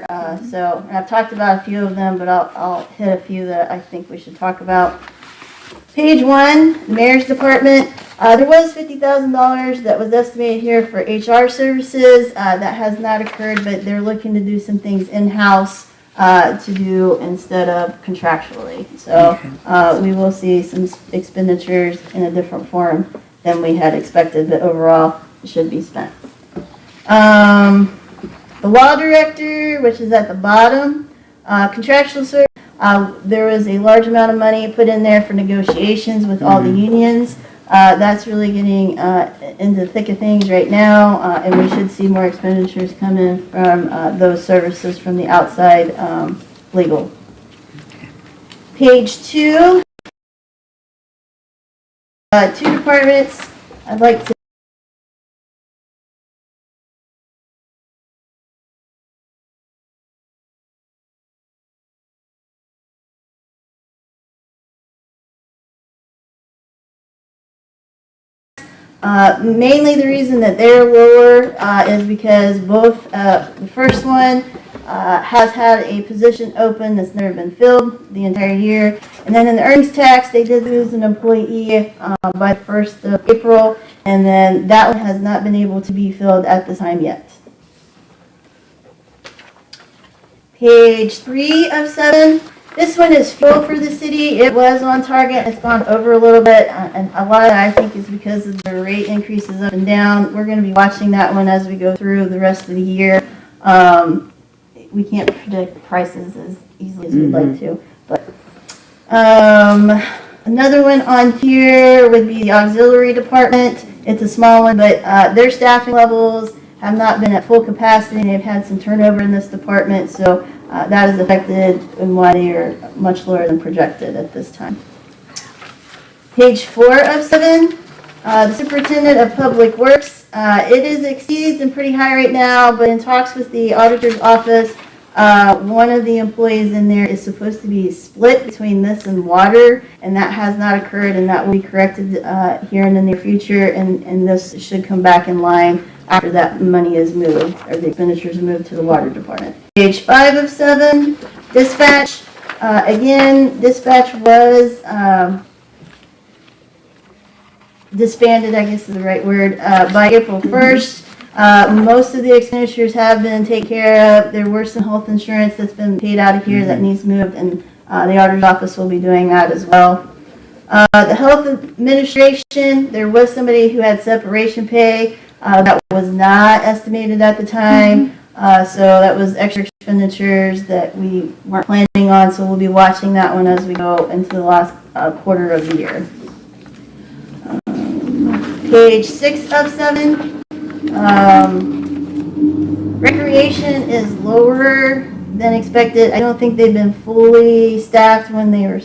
So and I've talked about a few of them, but I'll hit a few that I think we should talk about. Page 1, the Mayor's Department. There was $50,000 that was estimated here for HR services. That has not occurred, but they're looking to do some things in-house to do instead of contractually. So we will see some expenditures in a different form than we had expected, but overall it should be spent. The law director, which is at the bottom, contractual service. There was a large amount of money put in there for negotiations with all the unions. That's really getting into the thick of things right now, and we should see more expenditures come in from those services from the outside legal. Page 2, 2 departments. I'd like to mainly the reason that they're lower is because both the first one has had a position open that's never been filled the entire year. And then in the earnings tax, they did lose an employee by the 1st of April, and then that one has not been able to be filled at this time yet. Page 3 of 7. This one is fuel for the city. It was on target. It's gone over a little bit, and a lot of that I think is because of the rate increases up and down. We're going to be watching that one as we go through the rest of the year. We can't predict prices as easily as we'd like to. But another one on here would be the auxiliary department. It's a small one, but their staffing levels have not been at full capacity. They've had some turnover in this department, so that is affected in why they are much lower than projected at this time. Page 4 of 7, the superintendent of public works. It exceeds and pretty high right now, but in talks with the auditor's office, one of the employees in there is supposed to be split between this and water, and that has not occurred, and that will be corrected here in the near future, and this should come back in line after that money is moved, or the expenditures are moved to the water department. Page 5 of 7, dispatch. Again, dispatch was disbanded, I guess is the right word, by April 1st. Most of the expenditures have been taken care of. There were some health insurance that's been paid out of here that needs moved, and the auditor's office will be doing that as well. The health administration, there was somebody who had separation pay that was not estimated at the time. So that was extra expenditures that we weren't planning on, so we'll be watching that one as we go into the last quarter of the year. Page 6 of 7. Recreation is lower than expected. I don't think they've been fully staffed when they were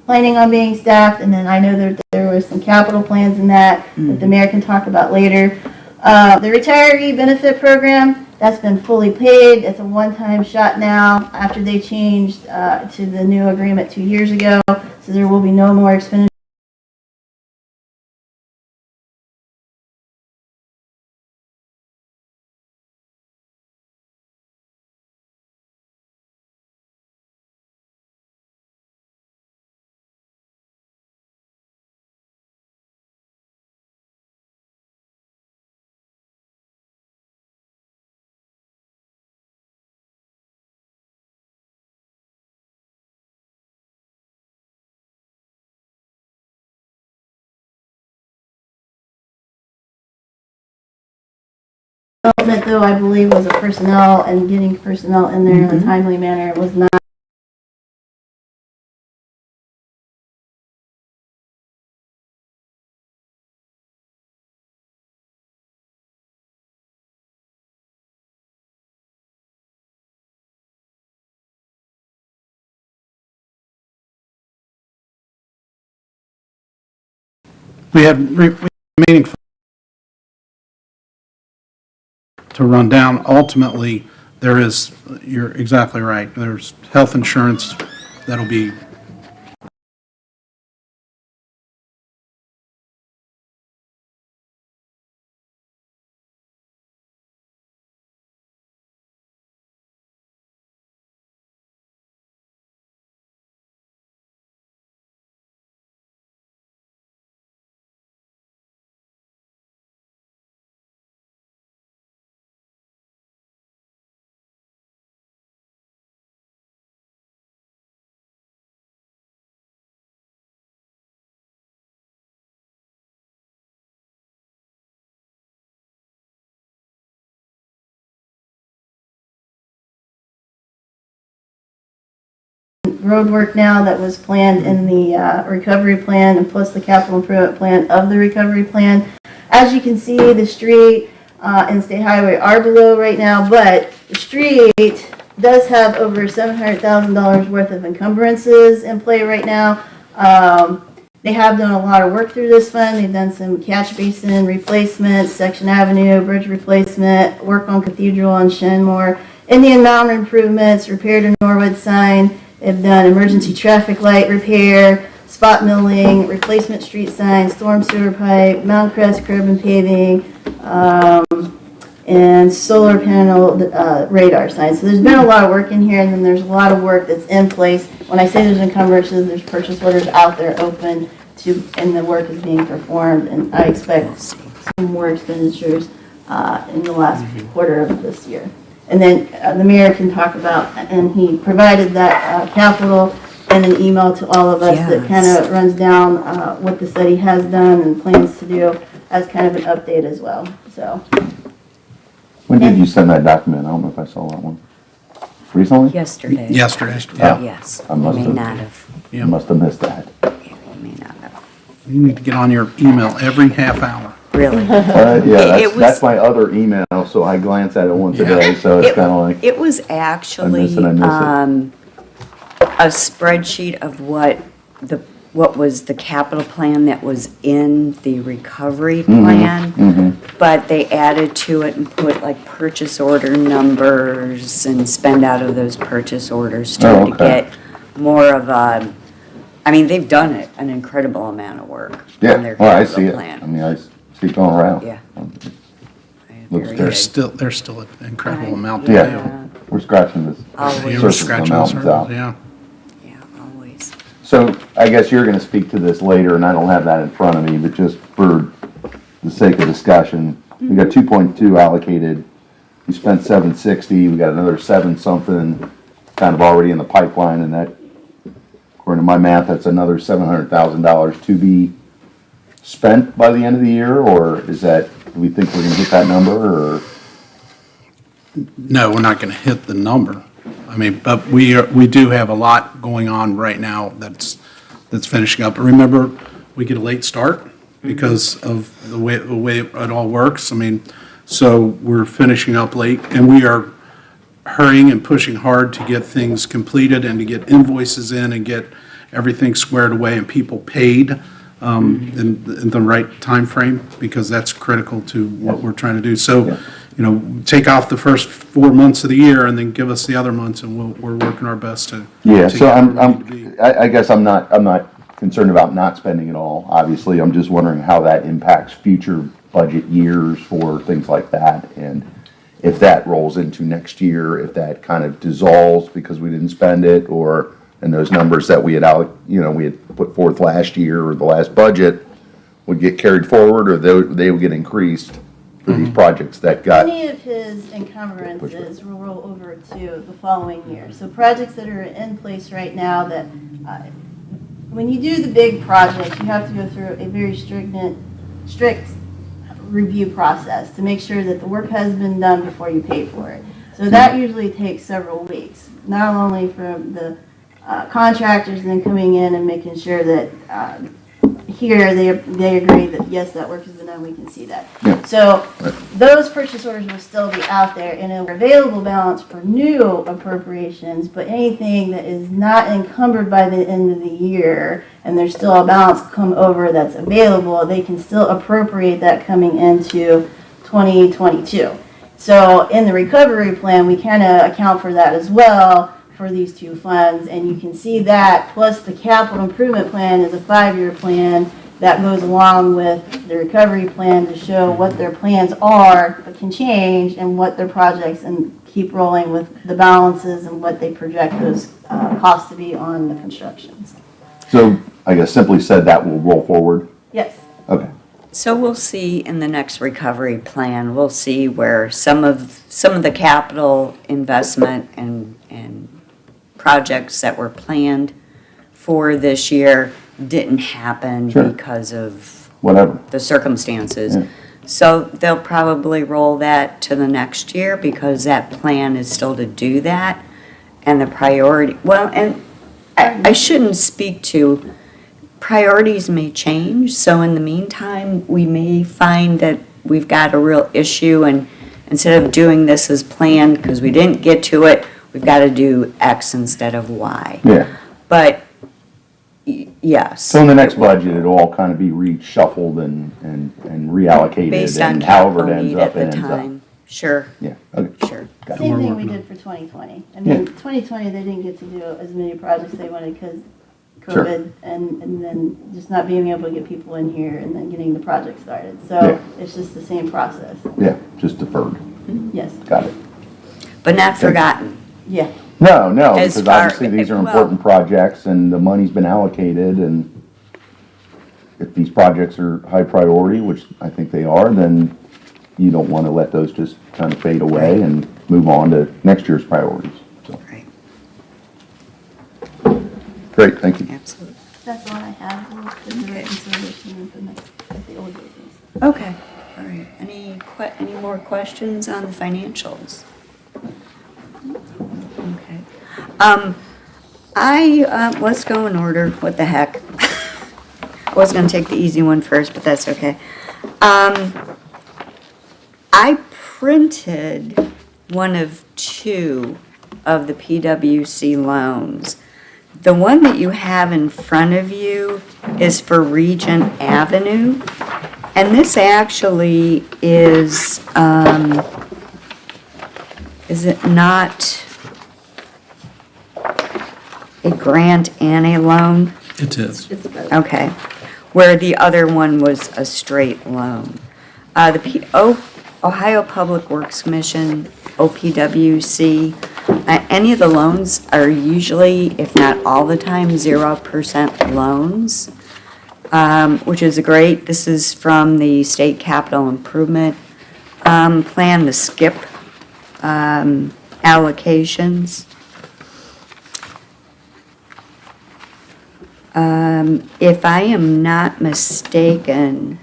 planning on being staffed, and then I know that there were some capital plans in that the mayor can talk about later. The retiree benefit program, that's been fully paid. It's a one-time shot now after they changed to the new agreement 2 years ago, so there will be no more expenditure. Development, though, I believe was a personnel, and getting personnel in there in a timely manner was not. We had remaining to run down. Ultimately, there is, you're exactly right, there's health insurance that'll be road work now that was planned in the recovery plan and plus the capital improvement plan of the recovery plan. As you can see, the street and state highway are below right now, but the street does have over $700,000 worth of encumbrances in play right now. They have done a lot of work through this fund. They've done some catch basin replacements, Section Avenue, bridge replacement, work on Cathedral and Shenmore, Indian Mountain improvements, repaired a Norwood sign. They've done emergency traffic light repair, spot milling, replacement street signs, storm sewer pipe, Mount Crest curb and paving, and solar panel radar signs. So there's been a lot of work in here, and then there's a lot of work that's in place. When I say there's encumbrances, there's purchase orders out there open to, and the work is being performed, and I expect some more expenditures in the last quarter of this year. And then the mayor can talk about, and he provided that capital in an email to all of us that kind of runs down what the city has done and plans to do as kind of an update as well. So. When did you send that document? I don't know if I saw that one. Recently? Yesterday. Yesterday, yeah. Yes. I You must may have- not have. You must have missed that. Yeah, you may not have. You need to get on your email every half hour. Really? Yeah, It was- that's my other email, so I glance at it once a day, so it's kind of like, It was actually I miss a spreadsheet of what was the capital plan that was in the recovery plan, but they added to it and put like purchase order numbers and spend out of those purchase orders to Oh, to okay. get more of a, I mean, they've done an incredible amount of work on their yeah, well, I capital see it. plan. I mean, I see it going around. Yeah. Looks Very good. good. There's still an incredible amount to Yeah. do. We're scratching this. Always. You Surface were surface of the scratching the mountains out. surface, yeah. Yeah, always. So I guess you're gonna speak to this later, and I don't have that in front of me, but just for the sake of discussion, we got 2.2 allocated. We spent 760, we got another 7 something kind of already in the pipeline, and that, according to my math, that's another $700,000 to be spent by the end of the year, or is that, do we think we're gonna hit that number, or? No, we're not gonna hit the number. I mean, but we do have a lot going on right now that's finishing up. Remember, we get a late start because of the way it all works. I mean, so we're finishing up late, and we are hurrying and pushing hard to get things completed and to get invoices in and get everything squared away and people paid in the right time frame, because that's critical to what we're trying to do. So, you know, take off the first 4 months of the year and then give us the other months, and we're working our best to. Yeah, to so get where we need to be. I guess I'm not concerned about not spending it all, obviously. I'm just wondering how that impacts future budget years for things like that, and if that rolls into next year, if that kind of dissolves because we didn't spend it, or, and those numbers that we had we had put forth last year or the last budget would get carried forward, or they would get increased for these projects that got. Any of his encumbrances will roll over to the following year. So projects that are in place right now that, when you do the big projects, you have to go through a very strict review process to make sure that the work has been done before you pay for it. So that usually takes several weeks, not only from the contractors then coming in and making sure that here they agree that yes, that work has been done, we can see that. Yeah. So those purchase orders will still be out there and an available balance for new appropriations, but anything that is not encumbered by the end of the year and there's still a balance come over that's available, they can still appropriate that coming into 2022. So in the recovery plan, we kind of account for that as well for these two funds, and you can see that plus the capital improvement plan is a 5-year plan that goes along with the recovery plan to show what their plans are but can change, and what their projects, and keep rolling with the balances and what they project those costs to be on the constructions. So I guess simply said, that will roll forward. Yes. Okay. So we'll see in the next recovery plan, we'll see where some of the capital investment and projects that were planned for this year didn't happen Sure. because of Whatever. the circumstances. Yeah. So they'll probably roll that to the next year because that plan is still to do that. And the priority, well, and I shouldn't speak to, priorities may change, so in the meantime, we may find that we've got a real issue, and instead of doing this as planned, because we didn't get to it, we've got to do X instead of Y. Yeah. But, yes. So in the next budget, it'll all kind of be reshuffled and reallocated. Based on and however capital it ends need up, at it the ends up. time. Sure, Yeah, okay. sure. Got it. Same we're thing we working did for 2020. I Yeah. mean, 2020, they didn't get to do as many projects they wanted because Sure. COVID and then just not being able to get people in here and then getting the project started. Yeah. So it's just the same process. Yeah, just deferred. Yes, Got it. But not forgotten. yeah. No, As because far- obviously these are well- important projects and the money's been allocated, and if these projects are high priority, which I think they are, then you don't want to let those just kind of fade away and move on to next year's priorities. So, Right, great, thank you. absolutely. That's all I have. We'll put the reconciliation in the next, like the old business. Okay, all right. Any more questions on the financials? Okay. Let's go in order. What the heck? I was gonna take the easy one first, but that's okay. I printed one of two of the PWC loans. The one that you have in front of you is for Regent Avenue. And this actually is it not a grant and a loan? It is. It's both. Okay, where the other one was a straight loan. Ohio Public Works Commission, OPWC, any of the loans are usually, if not all the time, 0% loans, which is great. This is from the State Capital Improvement Plan, the SKIP allocations. If I am not mistaken,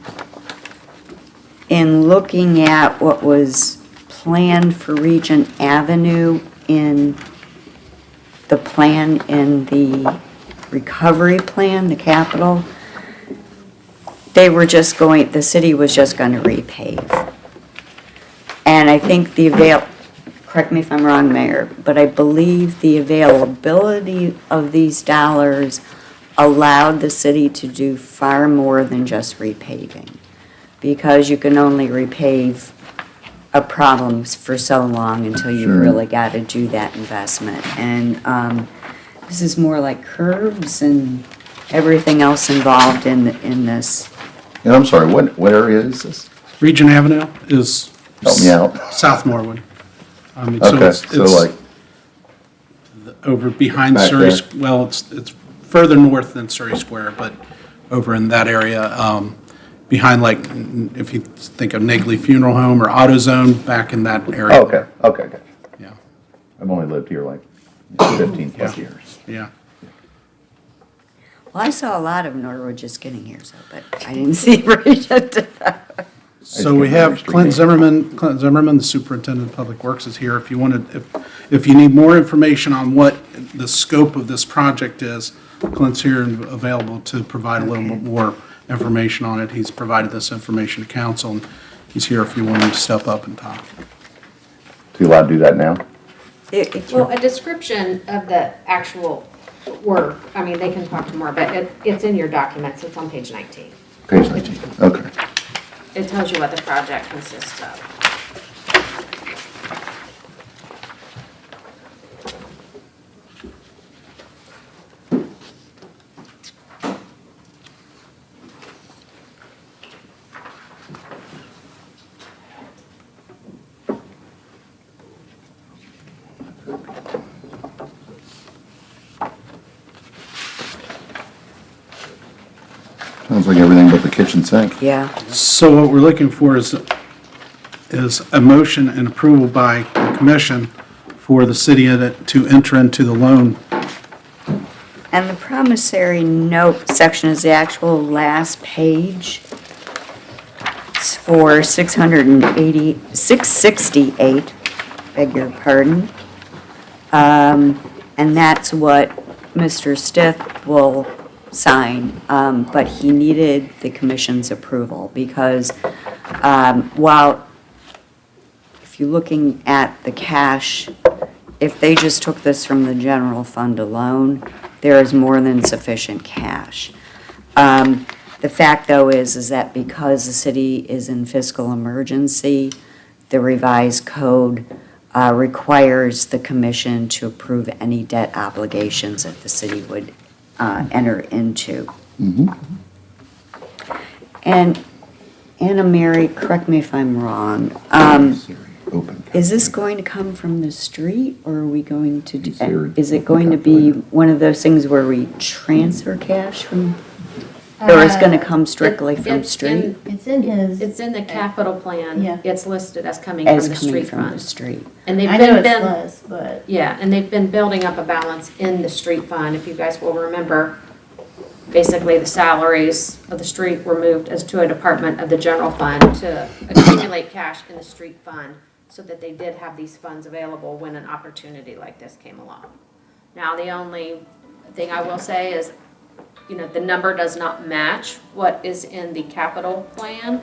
in looking at what was planned for Regent Avenue in the plan, in the recovery plan, the capital, the city was just going to repave. And I think correct me if I'm wrong, Mayor, but I believe the availability of these dollars allowed the city to do far more than just repaving, because you can only repave a problem for so long until you Sure. really got to do that investment. And this is more like curbs and everything else involved in this. And I'm sorry, what area is this? Regent Avenue is Help me out. South Norwood. I mean, Okay, it's so like, over behind Back Surrey, there. well, it's further north than Surrey Square, but over in that area, behind, like, if you think of Nagley Funeral Home or AutoZone, back in that area. okay, gotcha. Yeah, I've only lived here like 15 plus Yeah. years. yeah. Well, I saw a lot of Norwood just getting here, but I didn't see Regent. So we have Clint Zimmerman, the Superintendent of Public Works is here. If you wanted, if you need more information on what the scope of this project is, Clint's here and available to provide a little bit more information on it. He's provided this information to council, and he's here if you want him to step up and talk. So you allowed to do that now? If Well, you, a description of the actual work, I mean, they can talk more, but it's in your documents, it's on page 19. Page 19, okay. It tells you what the project consists of. Sounds like everything but the kitchen sink. yeah, So what we're looking for is a motion and approval by the commission for the city to enter into the loan. and the promissory note section is the actual last page. It's for 668, beg your pardon. And that's what Mr. Stith will sign, but he needed the commission's approval because while, if you're looking at the cash, if they just took this from the general fund alone, there is more than sufficient cash. The fact, though, is that because the city is in fiscal emergency, the revised code requires the commission to approve any debt obligations that the city would enter into. And Anna Mary, correct me if I'm wrong, Open. is this going to come from the street, or are we going to do, Siri. is it going to be one of those things where we transfer cash from, or is it going to come strictly from It's in- street? It's in his. It's in the capital plan. Yeah. It's listed as coming from As the coming street from the fund. street. And they've I know been, it's less, but yeah, and they've been building up a balance in the street fund. If you guys will remember, basically the salaries of the street were moved as to a department of the general fund to accumulate cash in the street fund so that they did have these funds available when an opportunity like this came along. Now, the only thing I will say is, the number does not match what is in the capital plan,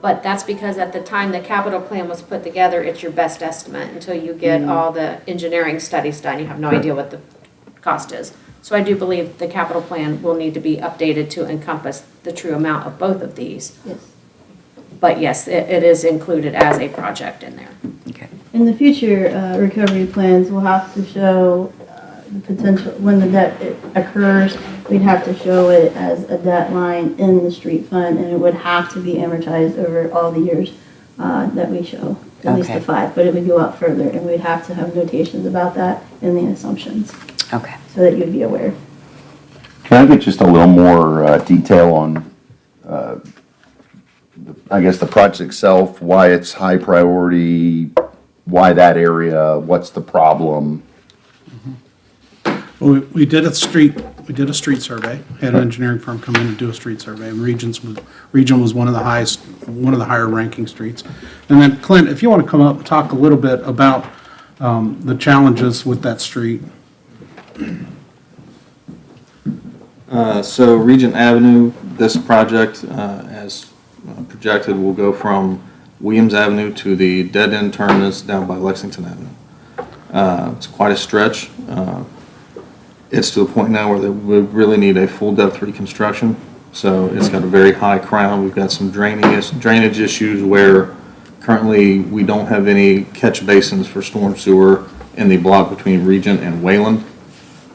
but that's because at the time the capital plan was put together, it's your best estimate until you get all the engineering studies done. You have no idea what the cost is. So I do believe the capital plan will need to be updated to encompass the true amount of both of these. yes. But yes, it is included as a project in there. Okay. In the future, recovery plans will have to show the potential, when the debt occurs, we'd have to show it as a debt line in the street fund, and it would have to be amortized over all the years that we show, at least the Okay. 5, but it would go out further, and we'd have to have notations about that in the assumptions, Okay. so that you'd be aware. Can I get just a little more detail on, I guess, the project itself, why it's high priority, why that area, what's the problem? Well, we did a street survey, had an engineering firm come in and do a street survey, and Region was one of the higher ranking streets. And then Clint, if you want to come up and talk a little bit about the challenges with that street. So Regent Avenue, this project, as projected, will go from Williams Avenue to the dead-end terminus down by Lexington Avenue. It's quite a stretch. It's to the point now where we really need a full depth reconstruction. So it's got a very high crown. We've got some drainage issues where currently we don't have any catch basins for storm sewer in the block between Regent and Wayland.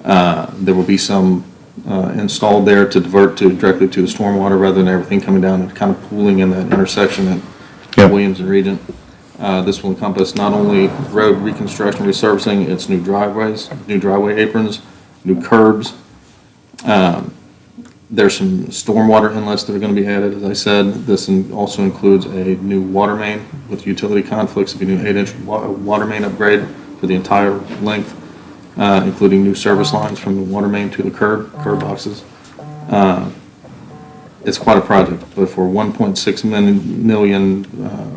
There will be some installed there to divert directly to the stormwater rather than everything coming down and kind of pooling in that intersection at Williams and Regent. This will encompass not only road reconstruction, resurfacing, it's new driveways, new driveway aprons, new curbs. There's some stormwater inlets that are going to be added, as I said. This also includes a new water main with utility conflicts. It'll be a new 8-inch water main upgrade for the entire length, including new service lines from the water main to the curb boxes. It's quite a project, but for $1.6 million,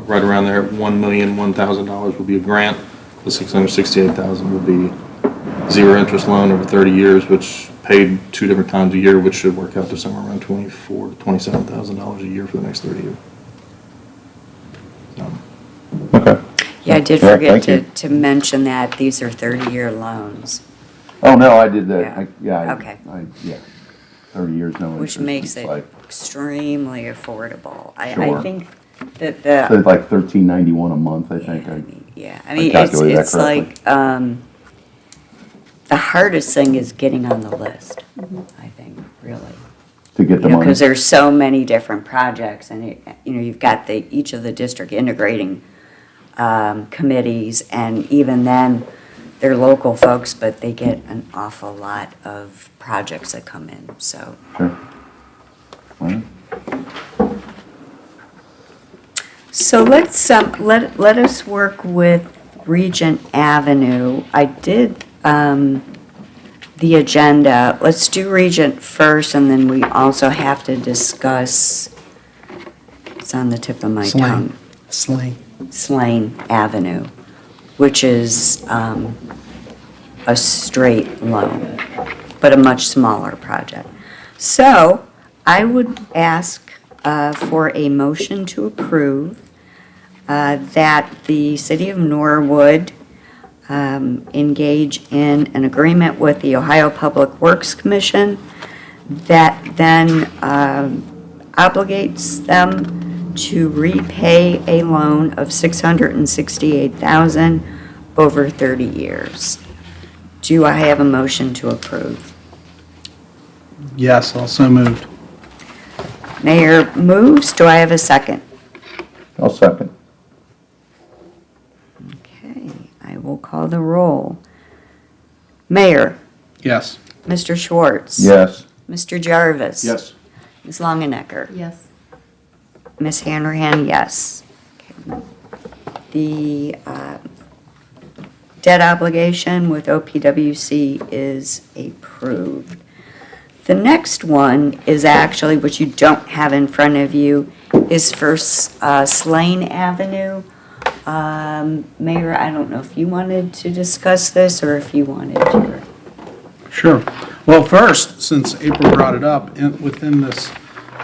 right around there, $1,001,000 will be a grant. The $668,000 will be zero interest loan over 30 years, which paid 2 different times a year, which should work out to somewhere around $24,000 to $27,000 a year for the next 30 years. So, Okay. Yeah, I did Yeah, forget thank to mention that these are 30-year loans, Oh, no, I did that. Okay. 30 years, no interest. which makes It's it like, extremely affordable. I Sure. think that it's like $13.91 a month, I think. Yeah, I I mean, calculated that it's correctly. like, the hardest thing is getting on the list, I think, really. To get the money. Because there's so many different projects, and you've got each of the district integrating committees, and even then, they're local folks, but they get an awful lot of projects that come in, so. Sure. All right. So let's, let us work with Regent Avenue. I did the agenda. Let's do Regent first, and then we also have to discuss, it's on the tip of my tongue. Slane Avenue, which is a straight loan. but a much smaller project. So I would ask for a motion to approve that the City of Norwood engage in an agreement with the Ohio Public Works Commission that then obligates them to repay a loan of $668,000 over 30 years. Do I have a motion to approve? Yes, also moved. Mayor moves. Do I have a second? I'll second. Okay, I will call the roll. Mayor, Yes. Mr. Schwartz. Yes. Mr. Jarvis. Yes. Ms. Longenecker. Yes. Ms. Hanrahan, yes. Okay. The debt obligation with OPWC is approved. The next one is actually, which you don't have in front of you, is for Slane Avenue. Mayor, I don't know if you wanted to discuss this or if you wanted to. Sure. Well, first, since April brought it up, within this,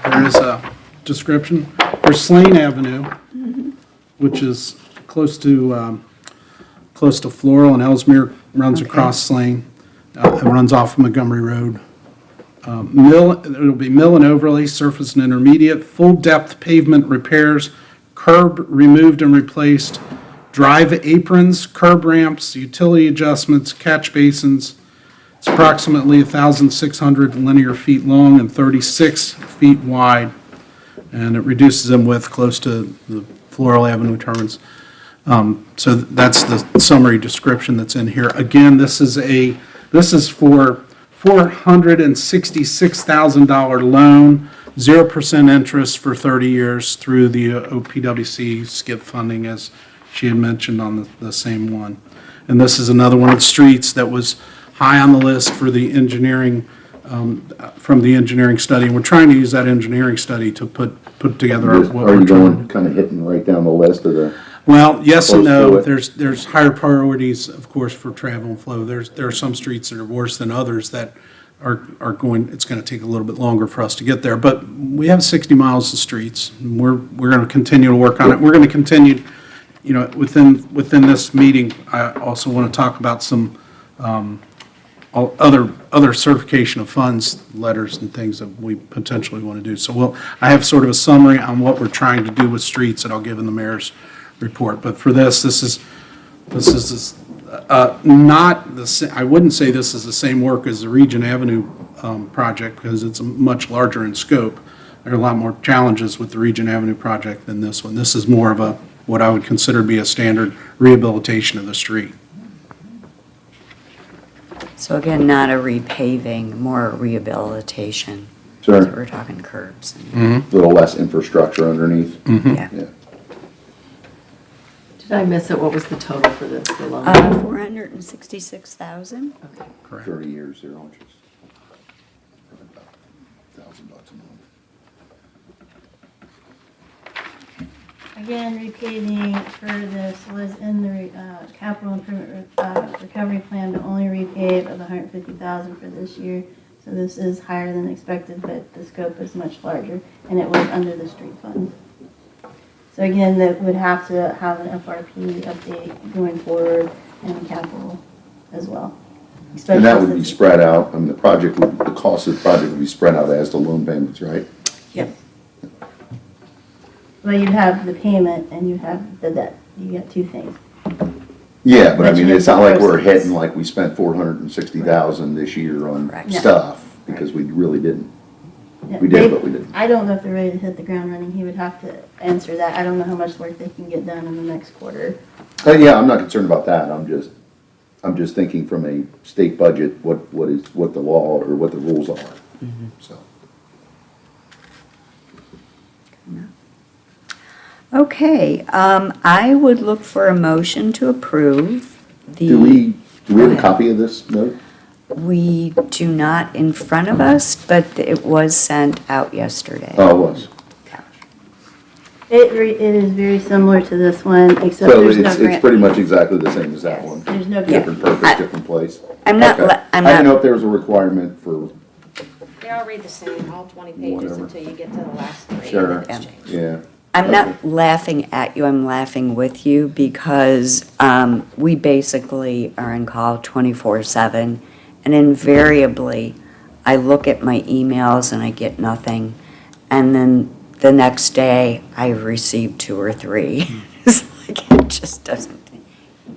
there is a description for Slane Avenue, which is close to Floral and Ellesmere, runs across Slane, and runs off Montgomery Road. It'll be mill and overlay, surface and intermediate, full-depth pavement repairs, curb removed and replaced, drive aprons, curb ramps, utility adjustments, catch basins. It's approximately 1,600 linear feet long and 36 feet wide, and it reduces them width close to the Floral Avenue terminus. So that's the summary description that's in here. Again, this is for $466,000 loan, 0% interest for 30 years through the OPWC skip funding, as she had mentioned on the same one. And this is another one of the streets that was high on the list for the engineering, from the engineering study. And we're trying to use that engineering study to put together what Are we're you trying. going, kind of hitting right down the list of the, Well, yes and Close to no. it. There's higher priorities, of course, for travel and flow. There are some streets that are worse than others that are going, it's going to take a little bit longer for us to get there. But we have 60 miles of streets, and we're going to continue to work on it. We're going to continue, within this meeting, I also want to talk about some other certification of funds letters and things that we potentially want to do. So I have sort of a summary on what we're trying to do with streets that I'll give in the mayor's report. But for this is not I wouldn't say this is the same work as the Region Avenue project, because it's much larger in scope. There are a lot more challenges with the Region Avenue project than this one. This is more of what I would consider to be a standard rehabilitation of the street. So again, not a repaving, more a rehabilitation. Sure. So we're talking curbs. And, a little less infrastructure underneath? Yeah. Yeah. Did I miss it? What was the total for the loan? 466,000. Correct. 30 years, they're all just $1,000 a month. Again, repaving for this was in the capital improvement recovery plan to only repave of $150,000 for this year. So this is higher than expected, but the scope is much larger, and it was under the street fund. So again, that would have to have an FRP update going forward and capital as well. And that would be Especially spread out, I mean, the cost of the project would be spread out as the loan payments, right? Yep. Well, you'd have the payment and you'd have the debt. You got two things. Yeah, but I But you mean, it's get not like we're proceeds. hitting like we spent 460,000 this year on Correct. Yeah. stuff, because we really didn't. Yeah, We did, they- but we didn't. I don't know if they're ready to hit the ground running. He would have to answer that. I don't know how much work they can get done in the next quarter. Yeah, I'm not concerned about that, I'm just thinking from a state budget, what the law or what the rules are, so. Okay, I would look for a motion to approve the. Do we Go have a ahead. copy of this note? We do not in front of us, but it was sent out yesterday. Oh, it was. It is very similar to this one, except So there's no it's grant. pretty much exactly the same as that one? There's no grant. Different purpose, different place? I'm not, Okay. I'm I didn't know not, if there was a requirement for, They all read the same, all 20 pages Whatever. until you get to the last three. sure, and then it's changed. yeah. I'm not laughing at you, I'm laughing with you because we basically are on call 24/7. And invariably, I look at my emails and I get nothing. And then the next day, I receive 2 or 3. It's like, it just doesn't,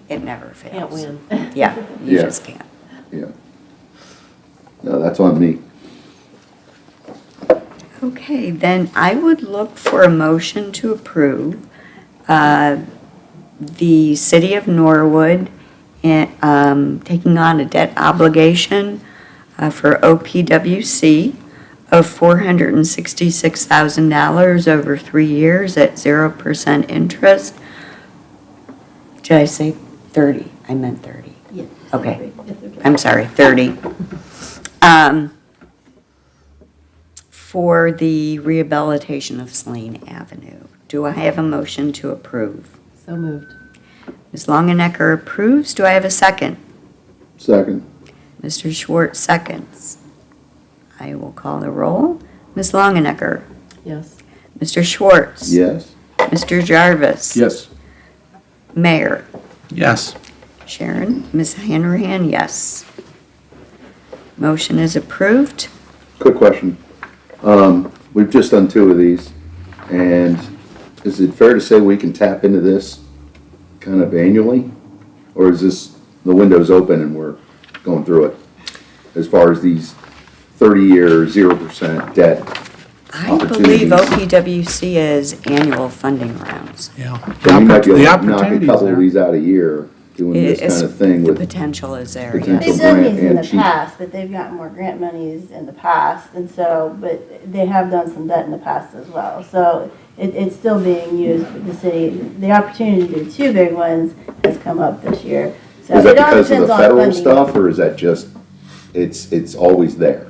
it never fails. Can't win. Yeah, you Yeah. just can't. Yeah. No, that's on me. Okay, then I would look for a motion to approve the City of Norwood taking on a debt obligation for OPWC of $466,000 over 3 years at 0% interest. Did I say 30? I meant 30. Yes. Okay. It's okay. I'm sorry, 30. For the rehabilitation of Slane Avenue. Do I have a motion to approve? So moved. Ms. Longenecker approves. Do I have a second? Second, Mr. Schwartz seconds. I will call the roll. Ms. Longenecker. Yes. Mr. Schwartz. yes? Mr. Jarvis. Yes. Mayor. Yes. Sharon. Ms. Hanrahan, yes. Motion is approved. Quick question. We've just done 2 of these, and is it fair to say we can tap into this kind of annually? Or is this, the window's open and we're going through it? As far as these 30-year, 0% debt I believe opportunities. OPWC is annual funding rounds. Yeah. So we might be The able to knock a opportunity's couple of there. these out a year, doing this It's- kind of thing The with, potential is there, Potential. yes. They've done grant these in and the cheap. past, but they've gotten more grant monies in the past, and so, but they have done some debt in the past as well. So it's still being used with the city. The opportunity to do 2 big ones has come up this year. So is that it all because of the depends on federal funding. stuff, or is that just, it's always there?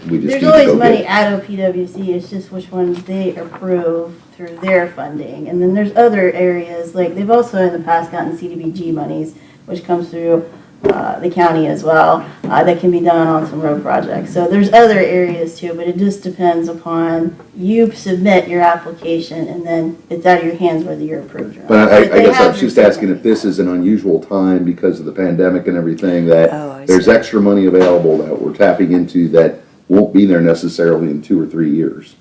We just There's need to always go money get it? at OPWC, it's just which ones they approve through their funding. And then there's other areas, like they've also in the past gotten CDBG monies, which comes through the county as well, that can be done on some road projects. So there's other areas too, but it just depends upon you submit your application and then it's out of your hands whether you're approved or not. But I They guess I have was just received asking if money. this is an unusual time because of the pandemic and everything, Oh, that I there's see. extra money available that we're tapping into that won't be there necessarily in 2 or 3 years?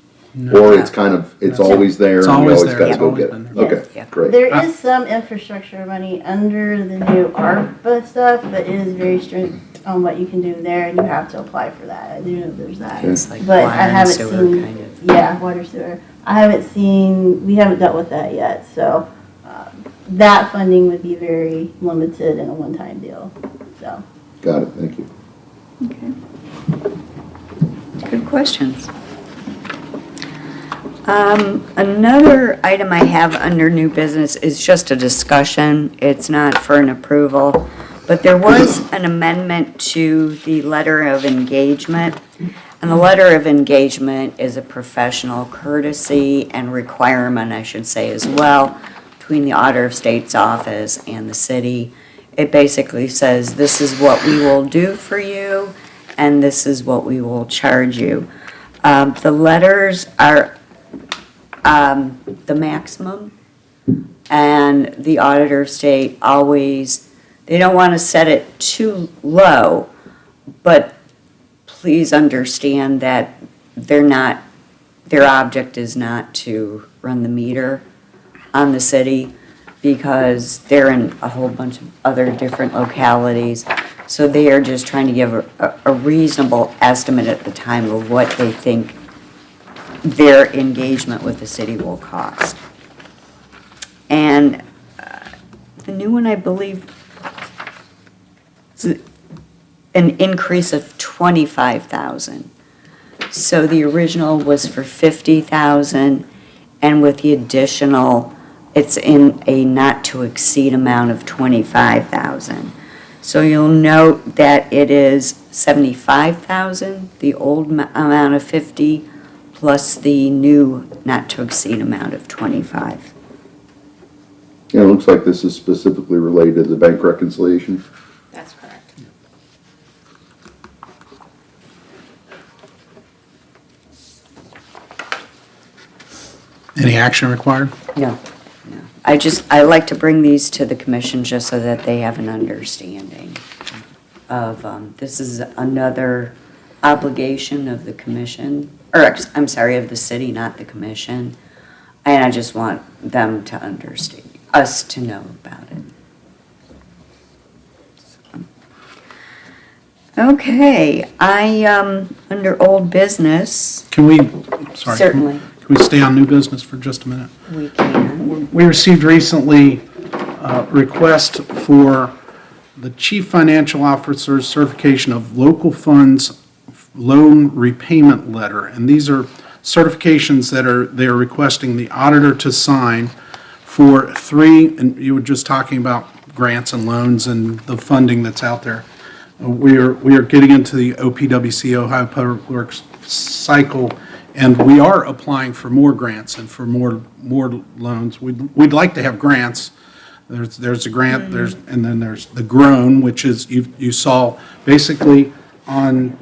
Or it's kind of, it's No. always there It's and we always always there. gotta It's go always get been it? there. Okay, Yeah. great. There is some infrastructure money under the new ARPA stuff, but it is very strict on what you can do there, and you have to apply for that. I do know there's that. Okay. It's like But water I and haven't sewer seen, kind of. yeah, water sewer. I haven't seen, we haven't dealt with that yet, so that funding would be very limited and a one-time deal, so. Got it, thank you. Good questions. Another item I have under new business is just a discussion. It's not for an approval. But there was an amendment to the letter of engagement. And the letter of engagement is a professional courtesy and requirement, I should say, as well, between the Auditor of State's office and the city. It basically says, this is what we will do for you, and this is what we will charge you. The letters are the maximum, and the Auditor of State always, they don't want to set it too low, but please understand that their object is not to run the meter on the city, because they're in a whole bunch of other different localities. So they are just trying to give a reasonable estimate at the time of what they think their engagement with the city will cost. And the new one, I believe, is an increase of $25,000. So the original was for $50,000, and with the additional, it's in a not-to-exceed amount of $25,000. So you'll note that it is $75,000, the old amount of $50,000, plus the new not-to-exceed amount of 25. Yeah, it looks like this is specifically related to the bank reconciliation. That's correct. Any action required? No, no. I like to bring these to the commission just so that they have an understanding of, this is another obligation of the commission, I'm sorry, of the city, not the commission. And I just want them to understand, us to know about it. Okay, under old business, Can we, sorry. certainly, Can we stay on new business for just a minute? we can. We received recently a request for the Chief Financial Officer's certification of local funds loan repayment letter. And these are certifications that they're requesting the auditor to sign for three, and you were just talking about grants and loans and the funding that's out there. We are getting into the OPWC, Ohio Public Works cycle, and we are applying for more grants and for more loans. We'd like to have grants. There's a grant, and then there's the groan, which is, you saw basically on,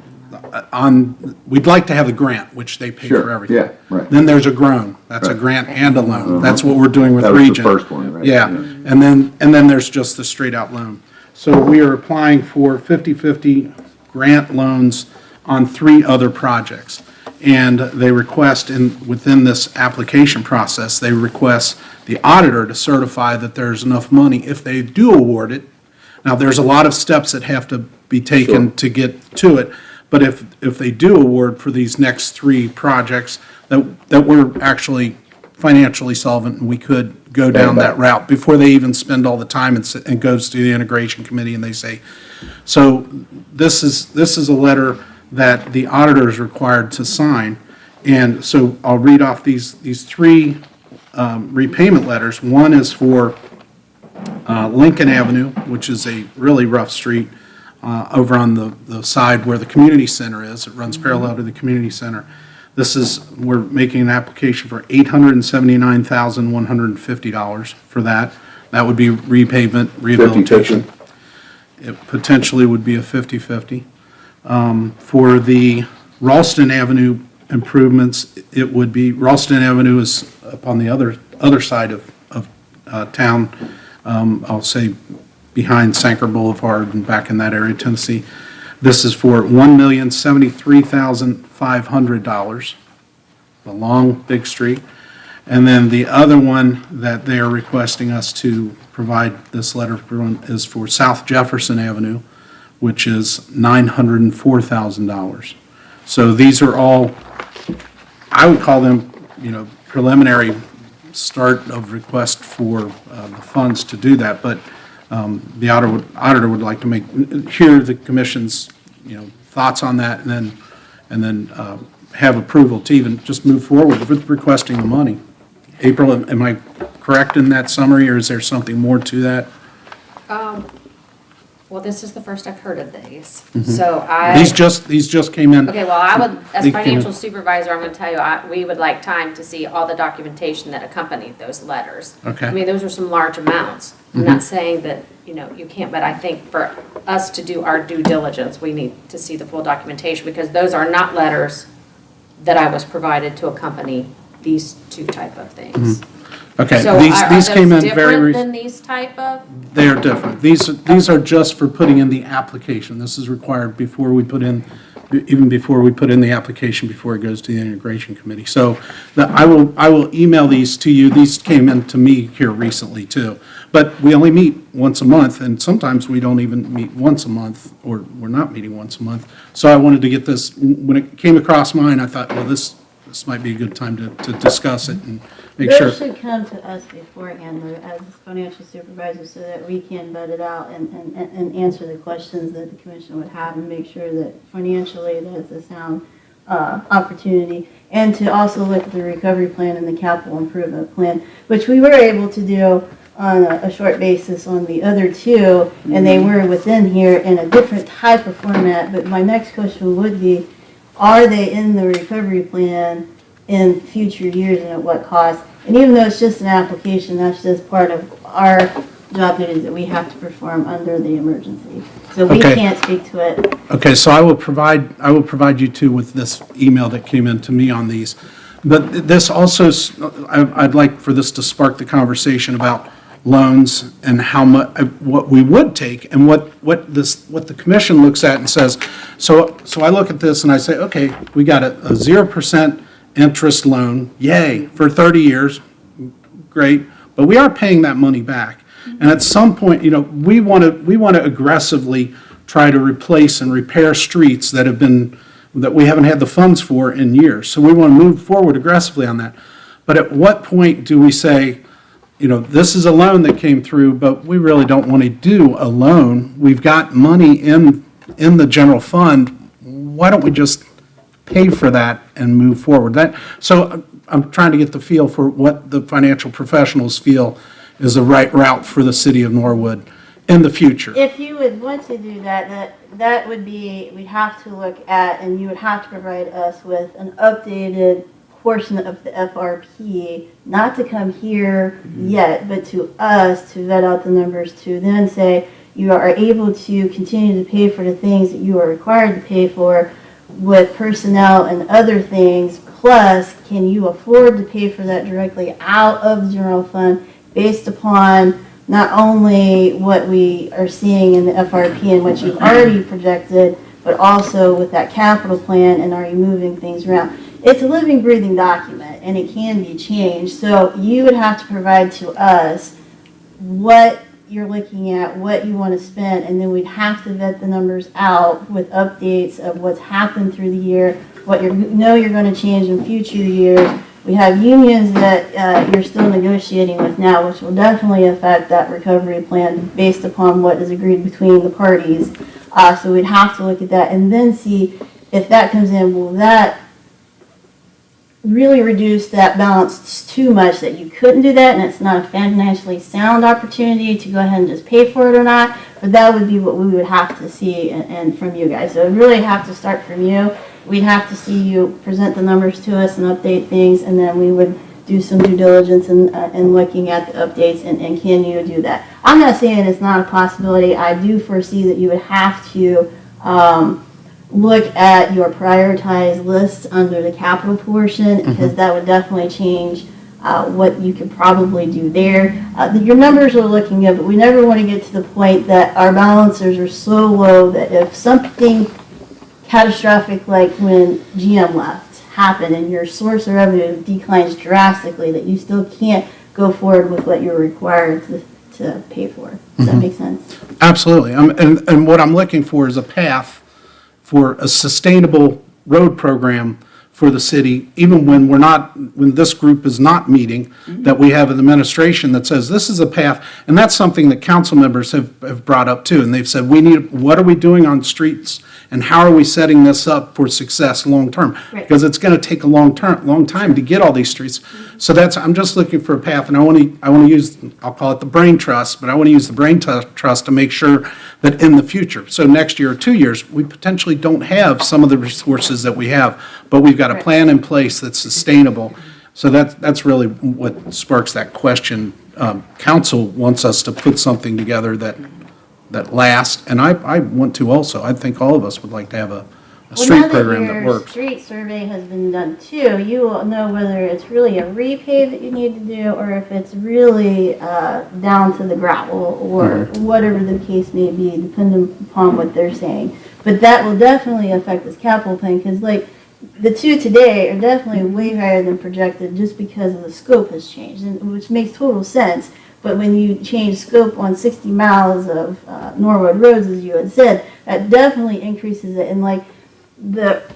we'd like to have the grant, which they pay for Sure, everything. yeah, right. Then there's a groan. That's a Right. grant and a loan. That's what we're doing with That was the Region. first one, right? Yeah, and then there's just the straight out loan. So we are applying for 50/50 grant loans on three other projects. And they request, within this application process, they request the auditor to certify that there's enough money if they do award it. Now, there's a lot of steps that have to be taken Sure. to get to it, but if they do award for these next three projects, that we're actually financially solvent, and we could go down that route before they even spend all the time and goes to the integration committee and they say, so this is a letter that the auditor is required to sign. And so I'll read off these three repayment letters. One is for Lincoln Avenue, which is a really rough street over on the side where the community center is. It runs parallel to the community center. We're making an application for $879,150 for that. That would be repavement, rehabilitation. 50/50. It potentially would be a 50/50. For the Ralston Avenue improvements, it would be, Ralston Avenue is up on the other side of town, I'll say behind Sanker Boulevard and back in that area, Tennessee. This is for $1,073,500, the long, big street. And then the other one that they are requesting us to provide this letter for is for South Jefferson Avenue, which is $904,000. So these are all, I would call them, preliminary start of request for the funds to do that, but the auditor would like to hear the commission's, thoughts on that, and then have approval to even just move forward with requesting the money. April, am I correct in that summary, or is there something more to that? Well, this is the first I've heard of these, Mm-hmm. so These just came in. Okay, well, I would, as They came in. financial supervisor, I'm gonna tell you, we would like time to see all the documentation that accompanied those letters. Okay. I mean, those are some large amounts. I'm not saying that, you can't, but I think for us to do our due diligence, we need to see the full documentation, because those are not letters that I was provided to accompany these two type of things. Okay, So these came in very different than these type of? They are different. These are just for putting in the application. This is required before we put in, even before we put in the application, before it goes to the integration committee. So I will email these to you. These came in to me here recently too. But we only meet once a month, and sometimes we don't even meet once a month, or we're not meeting once a month. So I wanted to get this, when it came across mine, I thought, well, this might be a good time to discuss it and make sure. Those should come to us beforehand, though, as financial supervisor, so that we can vet it out and answer the questions that the commission would have, and make sure that financially that's a sound opportunity, and to also look at the recovery plan and the capital improvement plan, which we were able to do on a short basis on the other two, and they were within here in a different type of format. But my next question would be, are they in the recovery plan in future years and at what cost. And even though it's just an application, that's just part of our job duties that we have to perform under the emergency. So we Okay. can't speak to it. Okay, so I will provide you two with this email that came in to me on these. But this also, I'd like for this to spark the conversation about loans and how much, what we would take and what the commission looks at and says. So I look at this and I say, okay, we got a 0% interest loan, yay, for 30 years, great, but we are paying that money back. And at some point, we want to aggressively try to replace and repair streets that we haven't had the funds for in years. So we want to move forward aggressively on that. But at what point do we say, this is a loan that came through, but we really don't want to do a loan. We've got money in the general fund. Why don't we just pay for that and move forward? So I'm trying to get the feel for what the financial professionals feel is the right route for the city of Norwood in the future. If you would want to do that would be, we'd have to look at, and you would have to provide us with an updated portion of the FRP, not to come here yet, but to us to vet out the numbers, to then say you are able to continue to pay for the things that you are required to pay for with personnel and other things, plus can you afford to pay for that directly out of the general fund based upon not only what we are seeing in the FRP and what you've already projected, but also with that capital plan, and are you moving things around? It's a living, breathing document, and it can be changed. So you would have to provide to us what you're looking at, what you want to spend, and then we'd have to vet the numbers out with updates of what's happened through the year, what you're going to change in future years. We have unions that you're still negotiating with now, which will definitely affect that recovery plan based upon what is agreed between the parties. So we'd have to look at that and then see if that comes in, will that really reduce that balance too much that you couldn't do that and it's not a financially sound opportunity to go ahead and just pay for it or not. But that would be what we would have to see and from you guys. So it would really have to start from you. We'd have to see you present the numbers to us and update things, and then we would do some due diligence in looking at the updates and can you do that. I'm not saying it's not a possibility. I do foresee that you would have to look at your prioritized lists under the capital portion, because that would definitely change what you could probably do there. Your numbers are looking good, but we never want to get to the point that our balancers are so low that if something catastrophic like when GM left happened and your source of revenue declines drastically, that you still can't go forward with what you're required to pay for. Does that make sense? Absolutely. And what I'm looking for is a path for a sustainable road program for the city, even when this group is not meeting, that we have an administration that says this is a path. And that's something that council members have brought up too. And they've said, what are we doing on streets and how are we setting this up for success long term? Right. Because it's going to take a long time to get all these streets. So I'm just looking for a path, and I want to use, I'll call it the brain trust, but I want to use the brain trust to make sure that in the future, so next year or 2 years, we potentially don't have some of the resources that we have, but we've got a plan in place that's sustainable. So that's really what sparks that question. Council wants us to put something together that lasts, and I want to also. I think all of us would like to have a street program that works. Street survey has been done too. You will know whether it's really a repave that you need to do, or if it's really down to the gravel, or whatever the case may be, depending upon what they're saying. But that will definitely affect this capital plan, because like the two today are definitely way higher than projected, just because of the scope has changed, which makes total sense. But when you change scope on 60 miles of Norwood roads, as you had said, that definitely increases it. And like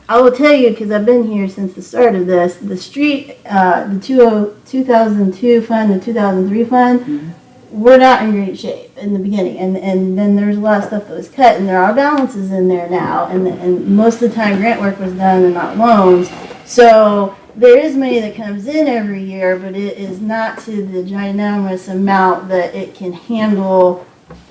I will tell you, because I've been here since the start of this, the street, the 2002 fund, the 2003 fund, were not in great shape in the beginning. And then there's a lot of stuff that was cut, and there are balances in there now. And most of the time grant work was done and not loans. So there is money that comes in every year, but it is not to the ginormous amount that it can handle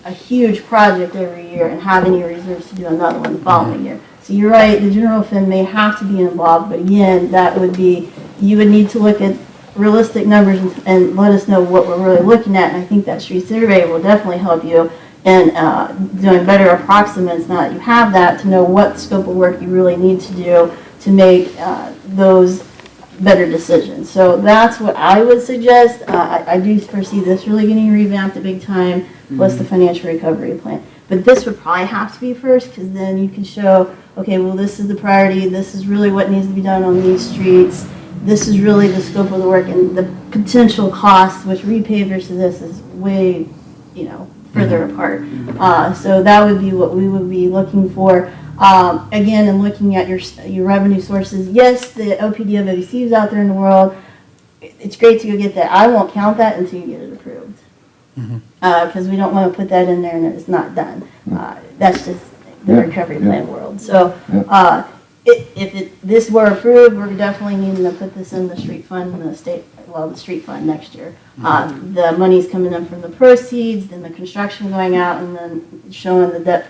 a huge project every year and have any reserves to do another one the following year. So you're right, the general fund may have to be involved, but again, that would be you would need to look at realistic numbers and let us know what we're really looking at. And I think that street survey will definitely help you in doing better approximates now that you have that, to know what scope of work you really need to do to make those better decisions. So that's what I would suggest. I do foresee this really getting revamped a big time, plus the financial recovery plan. But this would probably have to be first, because then you can show, okay, well, this is the priority, this is really what needs to be done on these streets, this is really the scope of the work, and the potential cost, which repave versus this is way, further apart. So that would be what we would be looking for. Again, and looking at your revenue sources, yes, the OPD of OBC is out there in the world. It's great to go get that. I won't count that until you get it approved. Because we don't want to put that in there and it's not done. That's just the recovery plan world. So if this were approved, we're definitely needing to put this in the street fund, the street fund next year. The money's coming in from the proceeds, then the construction going out, and then showing the debt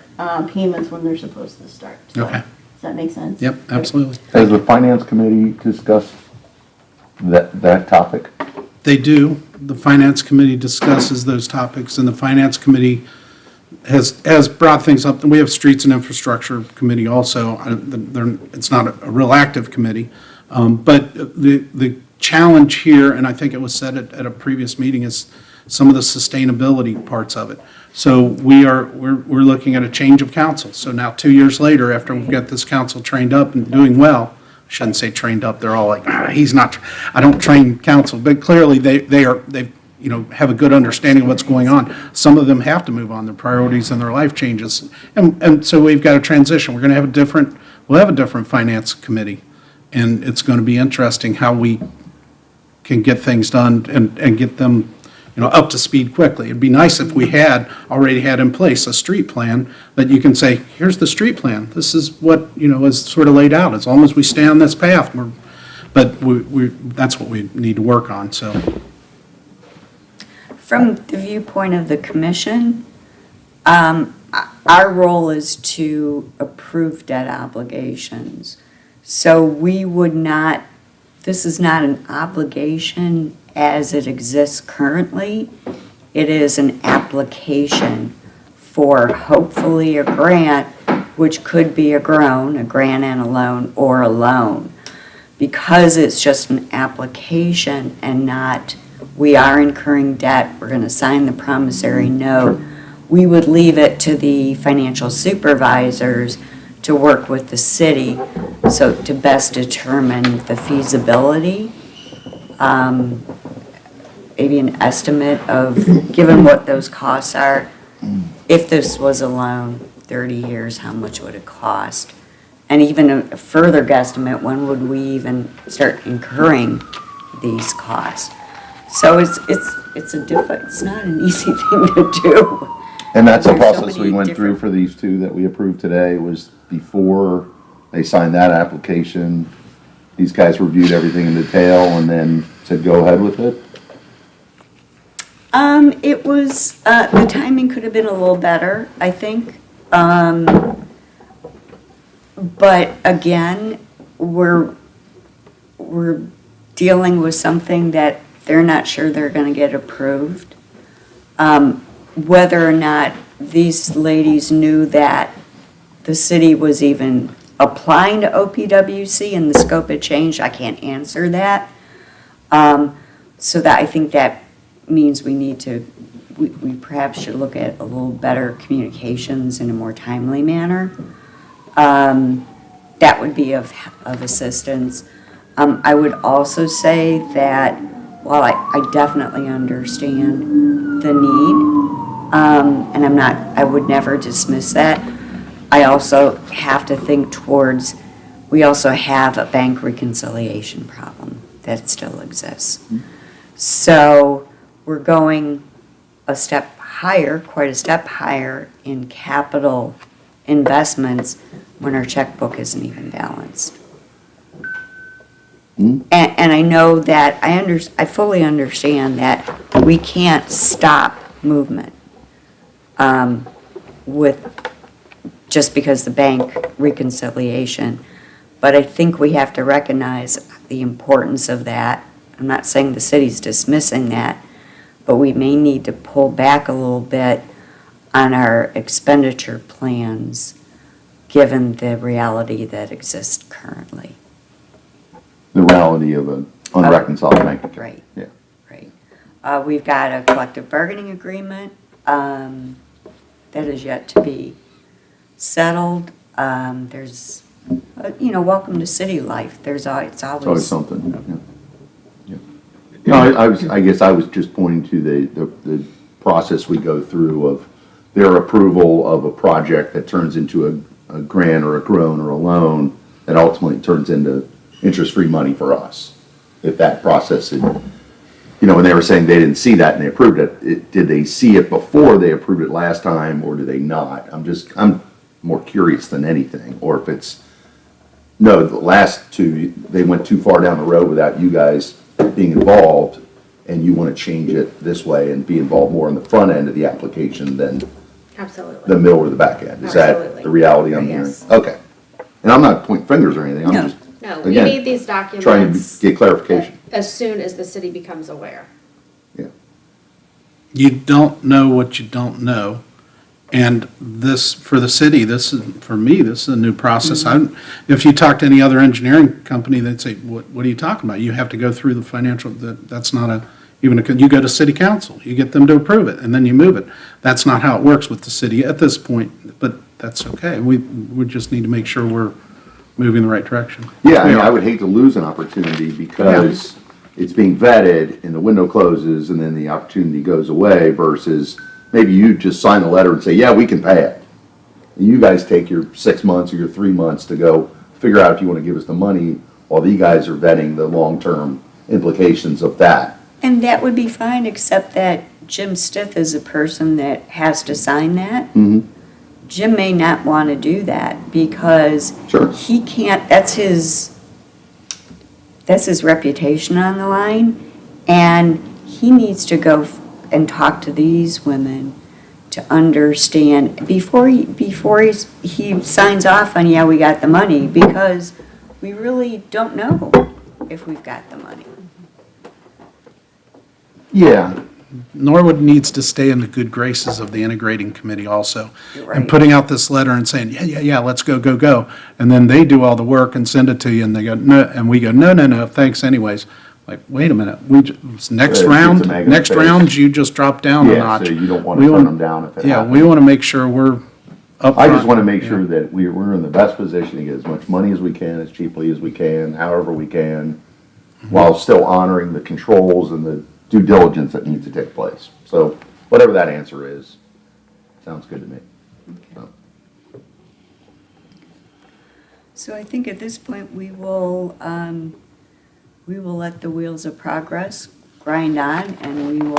payments when they're supposed to start. So, Okay. does that make sense? Yep, absolutely. Has the finance committee discussed that topic? They do. The Finance Committee discusses those topics, and the Finance Committee has brought things up. We have Streets and Infrastructure Committee also. It's not a real active committee. But the challenge here, and I think it was said at a previous meeting, is some of the sustainability parts of it. So we're looking at a change of council. So now 2 years later, after we've got this council trained up and doing well, I shouldn't say trained up, they're all like, he's not, I don't train council, but clearly they have a good understanding of what's going on. Some of them have to move on, their priorities and their life changes. And so we've got a transition. We'll have a different finance committee. And it's going to be interesting how we can get things done and get them, up to speed quickly. It'd be nice if we already had in place a street plan that you can say, here's the street plan. This is what, is sort of laid out. As long as we stay on this path, that's what we need to work on, so. From the viewpoint of the commission, our role is to approve debt obligations. So we would not, this is not an obligation as it exists currently. It is an application for hopefully a grant, which could be a grant and a loan, or a loan. Because it's just an application and not, we are incurring debt, we're going to sign the promissory note, we would leave it to the financial supervisors to work with the city, so to best determine the feasibility, maybe an estimate of, given what those costs are, if this was a loan, 30 years, how much would it cost? And even a further guesstimate, when would we even start incurring these costs? So it's not an easy thing to do. And that's the There's so process many we went through different- for these two that we approved today, was before they signed that application, these guys reviewed everything in detail and then said, go ahead with it? It was, the timing could have been a little better, I think. But again, we're dealing with something that they're not sure they're gonna get approved. Whether or not these ladies knew that the city was even applying to OPWC and the scope had changed, I can't answer that. So that, I think that means we perhaps should look at a little better communications in a more timely manner. That would be of assistance. I would also say that while I definitely understand the need, and I would never dismiss that, I also have to think towards, we also have a bank reconciliation problem that still exists. So we're going a step higher, quite a step higher in capital investments when our checkbook isn't even balanced. And I know that, I fully understand that we can't stop movement with, just because the bank reconciliation, But I think we have to recognize the importance of that. I'm not saying the city's dismissing that, but we may need to pull back a little bit on our expenditure plans, given the reality that exists currently. The reality of an unreconciled bank account. Right. Yeah. Right. We've got a collective bargaining agreement that is yet to be settled. There's, welcome to city life. It's It's always always, something, yeah. No, I guess I was just pointing to the process we go through of their approval of a project that turns into a grant or a grant or a loan that ultimately turns into interest-free money for us. If that process had, when they were saying they didn't see that and they approved it, did they see it before they approved it last time or do they not? I'm more curious than anything, or if it's, no, the last two, they went too far down the road without you guys being involved, and you want to change it this way and be involved more on the front end of the application than Absolutely. the middle or the back end. Is that Absolutely. the reality I'm hearing? Yes. Okay. And I'm not pointing fingers or anything, I'm No. just, No, we again, need these trying to documents get clarification. as soon as the city becomes aware. Yeah. You don't know what you don't know. And this, for the city, for me, this is a new process. If you talk to any other engineering company, they'd say, what are you talking about? You have to go through the financial, that's not you go to city council, you get them to approve it, and then you move it. That's not how it works with the city at this point, but that's okay. We just need to make sure we're moving in the right direction. Yeah, We I are. would hate to lose an opportunity because it's being vetted and the window closes and then the opportunity goes away versus maybe you just sign a letter and say, yeah, we can pay it. And you guys take your 6 months or your 3 months to go figure out if you want to give us the money while the guys are vetting the long-term implications of that. and that would be fine, except that Jim Stith is a person that has to sign that. Jim may not want to do that because Sure. he can't, that's his reputation on the line, and he needs to go and talk to these women to understand before he signs off on, yeah, we got the money, because we really don't know if we've got the money. Yeah, Norwood needs to stay in the good graces of the integrating committee also. Right. And putting out this letter and saying, yeah, let's go. And then they do all the work and send it to you, and they go, no, and we go, no, thanks anyways. Like, wait a minute, next It round, gets a negative face. you just drop down a yeah, notch. so you don't want We to turn want- them down if it Yeah, happens. we want to make sure we're up I just front. want to make sure that we're in the best position to get as much money as we can, as cheaply as we can, however we can, while still honoring the controls and the due diligence that needs to take place. So whatever that answer is, sounds good to me. So, So I think at this point, we will let the wheels of progress grind on, and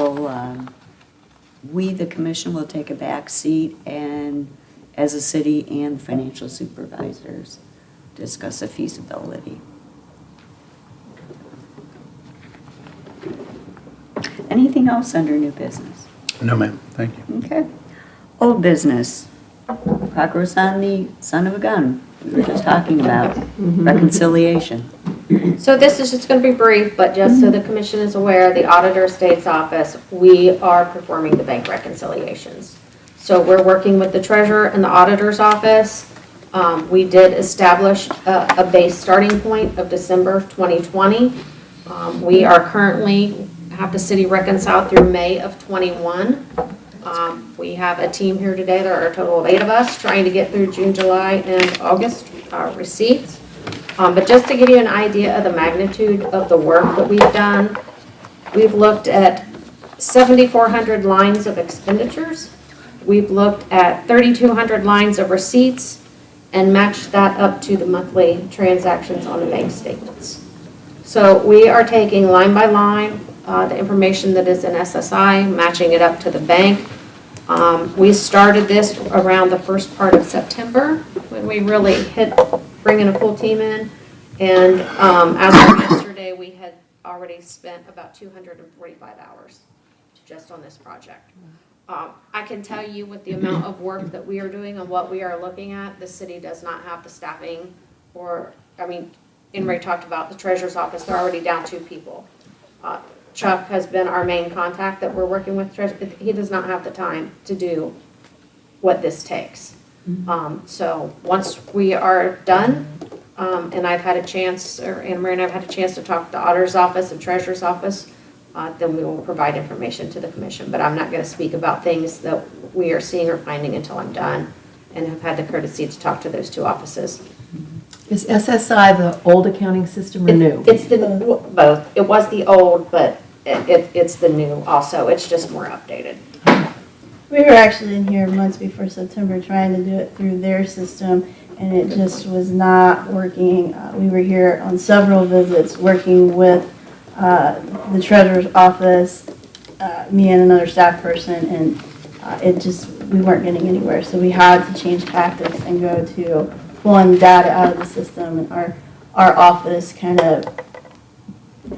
we, the commission, will take a back seat and, as a city and financial supervisors, discuss a feasibility. Anything else under new business? No, ma'am, thank you. Okay. Old business, progress on the son of a gun we were just talking about, reconciliation. So this is just going to be brief, but just so the commission is aware, the Auditor of State's office, we are performing the bank reconciliations. So we're working with the treasurer and the auditor's office. We did establish a base starting point of December 2020. We are currently have the city reconcile through May of 21. We have a team here today. There are a total of 8 of us trying to get through June, July, and August receipts. But just to give you an idea of the magnitude of the work that we've done, we've looked at 7,400 lines of expenditures. We've looked at 3,200 lines of receipts and matched that up to the monthly transactions on the bank statements. So we are taking line by line the information that is in SSI, matching it up to the bank. We started this around the first part of September when we really hit bringing a full team in. And as of yesterday, we had already spent about 245 hours just on this project. I can tell you with the amount of work that we are doing and what we are looking at, the city does not have the staffing Emery talked about the treasurer's office, they're already down 2 people. Chuck has been our main contact that we're working with. He does not have the time to do what this takes. So once we are done, and I've had a chance, or Anna Marie and I've had a chance to talk to the auditor's office and treasurer's office, then we will provide information to the commission. But I'm not going to speak about things that we are seeing or finding until I'm done and have had the courtesy to talk to those 2 offices. Is SSI the old accounting system or new? It's the, both. It was the old, but it's the new also. It's just more updated. We were actually in here months before September trying to do it through their system, and it just was not working. We were here on several visits working with the treasurer's office, me and another staff person, and we weren't getting anywhere. So we had to change tactics and go to pulling data out of the system, and our office kind of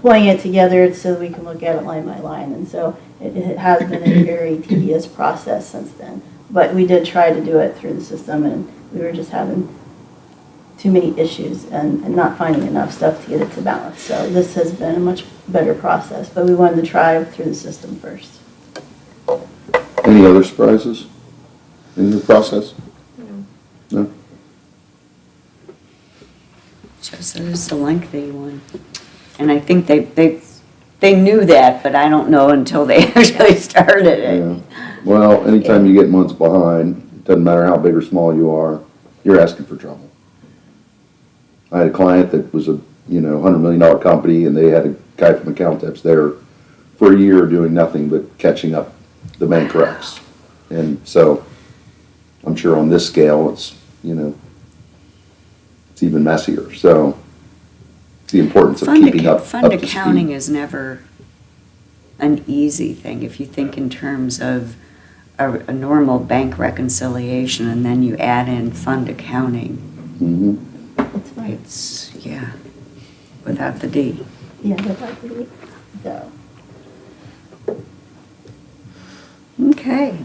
pulling it together so that we can look at it line by line. And so it has been a very tedious process since then. But we did try to do it through the system, and we were just having too many issues and not finding enough stuff to get it to balance. So this has been a much better process, but we wanted to try through the system first. Any other surprises in the process? No? Just that it's a lengthy one. And I think they knew that, but I don't know until they actually started it. Yeah. Well, anytime you get months behind, it doesn't matter how big or small you are, you're asking for trouble. I had a client that was a $100 million company, and they had a guy from account that's there for a year doing nothing but catching up the bank recs. And so I'm sure on this scale it's it's even messier. So it's the importance of keeping up Fund to speed. accounting is never an easy thing. If you think in terms of a normal bank reconciliation and then you add in fund accounting, It's fine. it's, without the D. Yeah, that's like the so. Okay.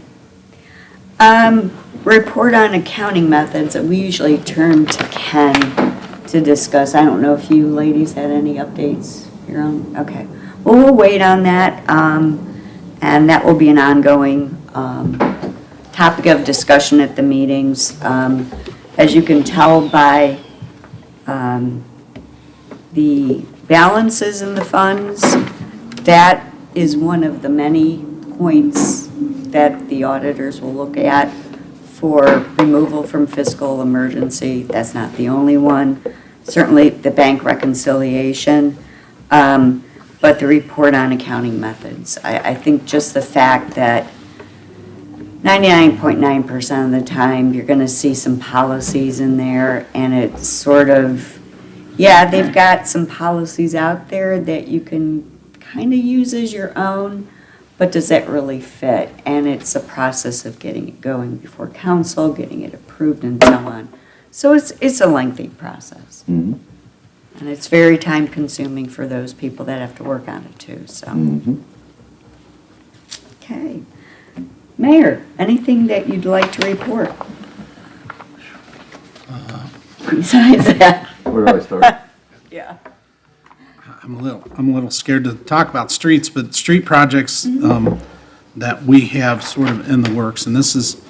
Report on accounting methods that we usually turn to Ken to discuss. I don't know if you ladies had any updates your own. Okay. Well, we'll wait on that, and that will be an ongoing topic of discussion at the meetings. As you can tell by the balances in the funds, that is one of the many points that the auditors will look at for removal from fiscal emergency. That's not the only one. Certainly the bank reconciliation, but the report on accounting methods. I think just the fact that 99.9% of the time you're going to see some policies in there, and it's sort of, they've got some policies out there that you can kind of use as your own, but does that really fit? And it's a process of getting it going before council, getting it approved and so on. So it's a lengthy process. Mm-hmm. And it's very time consuming for those people that have to work on it too, so. Mm-hmm. Okay. Mayor, anything that you'd like to report? Besides that. Where do I start? Yeah. I'm a little scared to talk about streets, but street projects that we have sort of in the works, and this is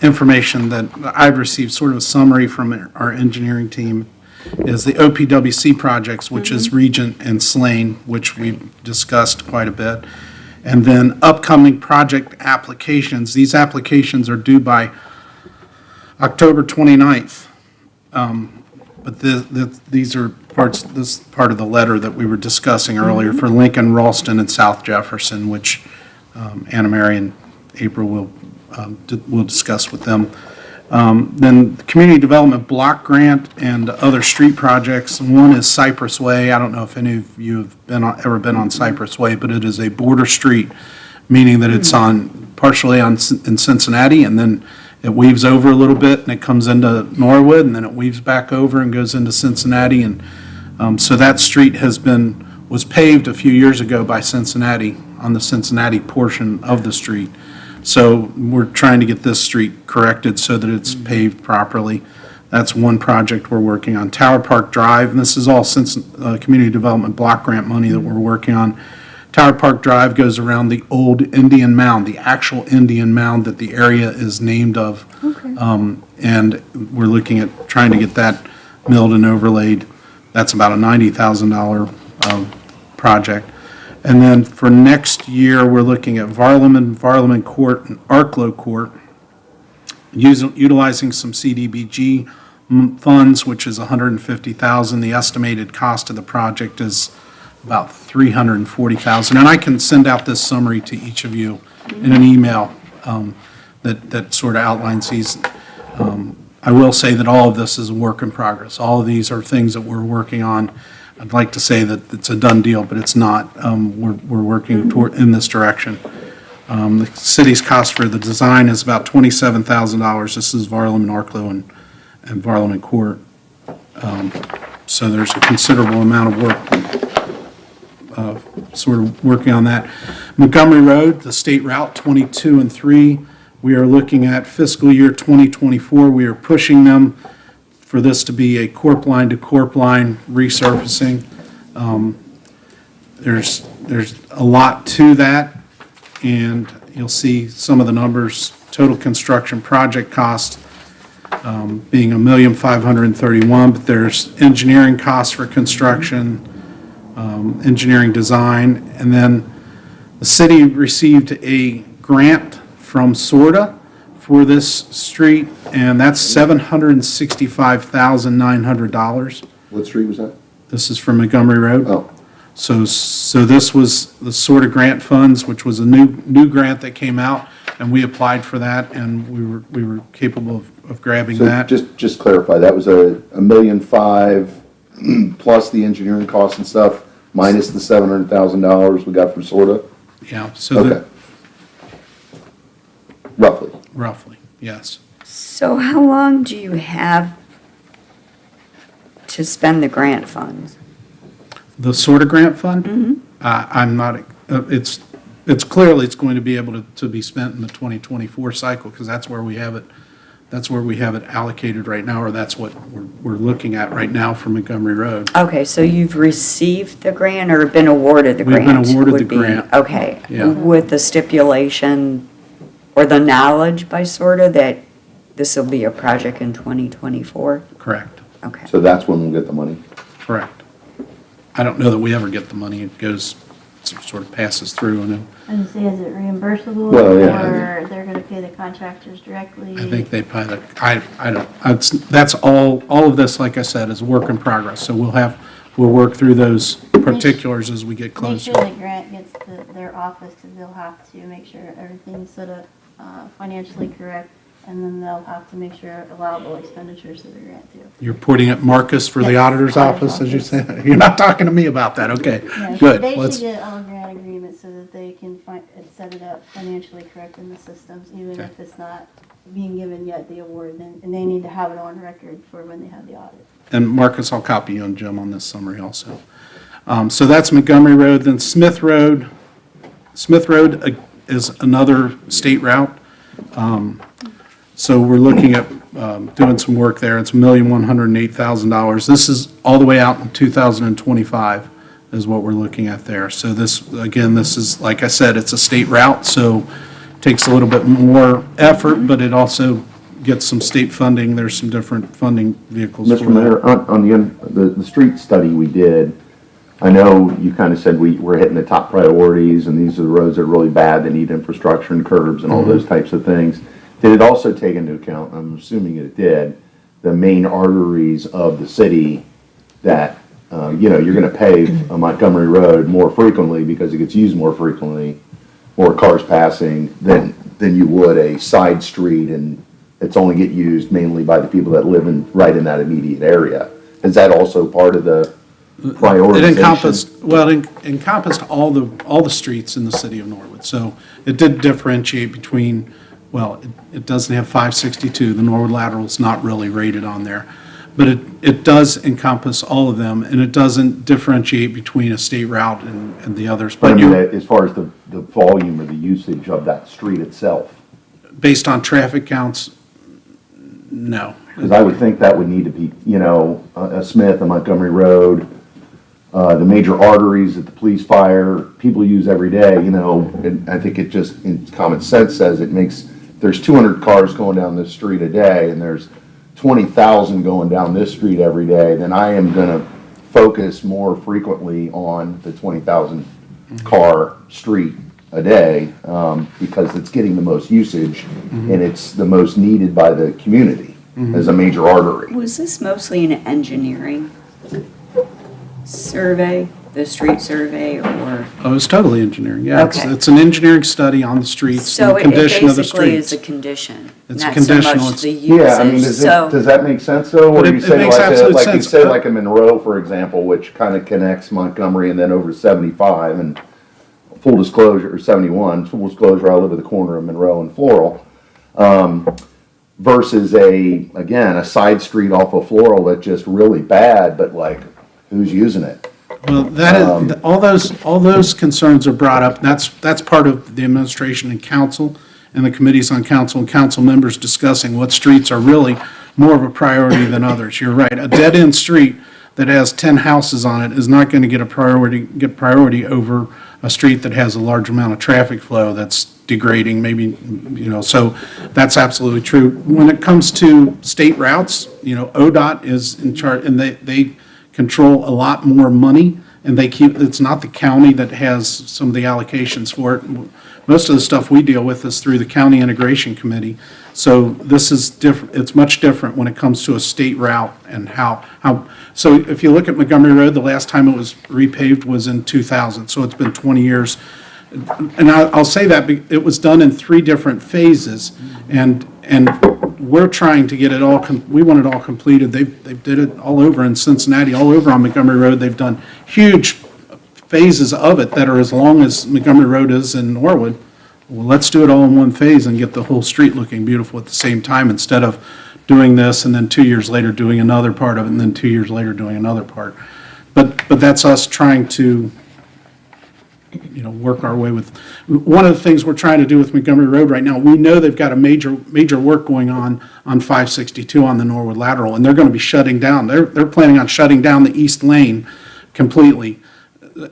information that I've received, sort of a summary from our engineering team, is the OPWC projects, which is Regent and Slane, which we've discussed quite a bit, and then upcoming project applications. These applications are due by October 29th. But these are parts, this part of the letter that we were discussing earlier for Lincoln, Ralston, and South Jefferson, which Anna Mary and April will discuss with them. Then the Community Development Block Grant and other street projects. One is Cypress Way. I don't know if any of you have ever been on Cypress Way, but it is a border street, meaning that it's partially in Cincinnati, and then it weaves over a little bit and it comes into Norwood, and then it weaves back over and goes into Cincinnati. And so that street was paved a few years ago by Cincinnati on the Cincinnati portion of the street. So we're trying to get this street corrected so that it's paved properly. That's one project we're working on. Tower Park Drive, and this is all since Community Development Block Grant money that we're working on. Tower Park Drive goes around the old Indian Mound, the actual Indian Mound that the area is named of. And we're looking at trying to get that milled and overlaid. That's about a $90,000 project. And then for next year, we're looking at Varleman Court and Arklow Court, utilizing some CDBG funds, which is $150,000. The estimated cost of the project is about $340,000. And I can send out this summary to each of you in an email that sort of outlines these. I will say that all of this is a work in progress. All of these are things that we're working on. I'd like to say that it's a done deal, but it's not. We're working in this direction. The city's cost for the design is about $27,000. This is Varleman, Arklow, and Varleman Court. So there's a considerable amount of work sort of working on that. Montgomery Road, the state route 22 and 3, we are looking at fiscal year 2024. We are pushing them for this to be a corp line to corp line resurfacing. There's a lot to that, and you'll see some of the numbers. Total construction project cost being $1,531,000, but there's engineering costs for construction, engineering design, and then the city received a grant from SORTA for this street, and that's $765,900. What street was that? This is from Montgomery Road. Oh, So this was the SORTA grant funds, which was a new grant that came out, and we applied for that, and we were capable of grabbing so that. just clarify, that was $1.5 million plus the engineering costs and stuff, minus the $700,000 we got from SORTA? Yeah, so that, Okay. Roughly. roughly, yes. So how long do you have to spend the grant funds? The SORTA grant fund? I'm not, it's clearly, it's going to be able to be spent in the 2024 cycle, because that's where we have it allocated right now, or that's what we're looking at right now for Montgomery Road. Okay, so you've received the grant or been awarded the We've grant? been awarded would the be- grant. Okay. Yeah. With the stipulation or the knowledge by SORTA that this will be a project in 2024? Correct, Okay. So that's when we'll get the money. correct. I don't know that we ever get the money. It goes, sort of passes through, and then And say, is it reimbursable? Well, yeah. Or they're gonna pay the contractors directly? I think they pay the, I don't, that's all of this, like I said, is work in progress. So we'll work through those particulars as we get Make closer. sure the grant gets their office, because they'll have to make sure everything's sort of financially correct, and then they'll have to make sure allowable expenditures of the grant too. You're putting it Marcus for the Yes, auditor's auditor's office, as you office. say? You're not talking to me about that, okay, Yeah, good. they should Let's, get all grant agreements so that they can set it up financially correct in the systems, even Okay. if it's not being given yet the award, and they need to have it on record for when they have the audit. and Marcus, I'll copy you and Jim on this summary also. So that's Montgomery Road, then Smith Road. Smith Road is another state route. So we're looking at doing some work there. It's $1,108,000. This is all the way out in 2025 is what we're looking at there. So this, again, this is, like I said, it's a state route, so it takes a little bit more effort, but it also gets some state funding. There's some different funding vehicles. for Mr. that. Mayor, on the street study we did, I know you kind of said we're hitting the top priorities, and these are the roads that are really bad, that need infrastructure and curbs and all those types of things. Did it also take into account, I'm assuming it did, the main arteries of the city that, you're gonna pave a Montgomery Road more frequently because it gets used more frequently, more cars passing than you would a side street, and it's only get used mainly by the people that live right in that immediate area? Is that also part of the prioritization? It encompassed all the streets in the city of Norwood. So it did differentiate between, it doesn't have 562, the Norwood lateral is not really rated on there. But it does encompass all of them, and it doesn't differentiate between a state route and the others. But I But mean, you're, as far as the the volume or the usage of that street itself? Based on traffic counts, no. Because I would think that would need to be, you know, a Smith, a Montgomery Road, the major arteries that the police, fire, people use every day, you know, and I think it just, in common sense says it makes, there's 200 cars going down this street a day and there's 20,000 going down this street every day, then I am gonna focus more frequently on the 20,000 car street a day, because it's getting the most usage and it's the most needed by the community as a major artery. Was this mostly an engineering survey, the street survey, or? Oh, it's totally engineering, yeah. Okay. It's an engineering study on the streets, So the it condition of the basically is streets. a condition, It's not so conditional, much it's- the usage, Yeah, I mean, does that make sense though? Or But you it say makes like absolute like you sense. say like a Monroe, for example, which kind of connects Montgomery and then over to 75 and full disclosure, or 71, full disclosure, I live at the corner of Monroe and Floral. Versus again, a side street off of Floral that's just really bad, but like, who's using it? Well, that is, all those concerns are brought up. That's part of the administration and council and the committees on council and council members discussing what streets are really more of a priority than others. You're right. A dead-end street that has 10 houses on it is not going to get priority over a street that has a large amount of traffic flow that's degrading, maybe, you know, so that's absolutely true. When it comes to state routes, you know, ODOT is in charge, and they control a lot more money, and it's not the county that has some of the allocations for it. Most of the stuff we deal with is through the County Integration Committee. So this is different, it's much different when it comes to a state route and how, so if you look at Montgomery Road, the last time it was repaved was in 2000, so it's been 20 years. And I'll say that it was done in 3 different phases, and we're trying to get it all, we want it all completed. They did it all over in Cincinnati, all over on Montgomery Road. They've done huge phases of it that are as long as Montgomery Road is in Norwood. Well, let's do it all in one phase and get the whole street looking beautiful at the same time, instead of doing this and then 2 years later doing another part of it and then 2 years later doing another part. But that's us trying to, you know, work our way with, one of the things we're trying to do with Montgomery Road right now, we know they've got a major work going on 562 on the Norwood lateral, and they're going to be shutting down, they're planning on shutting down the east lane completely,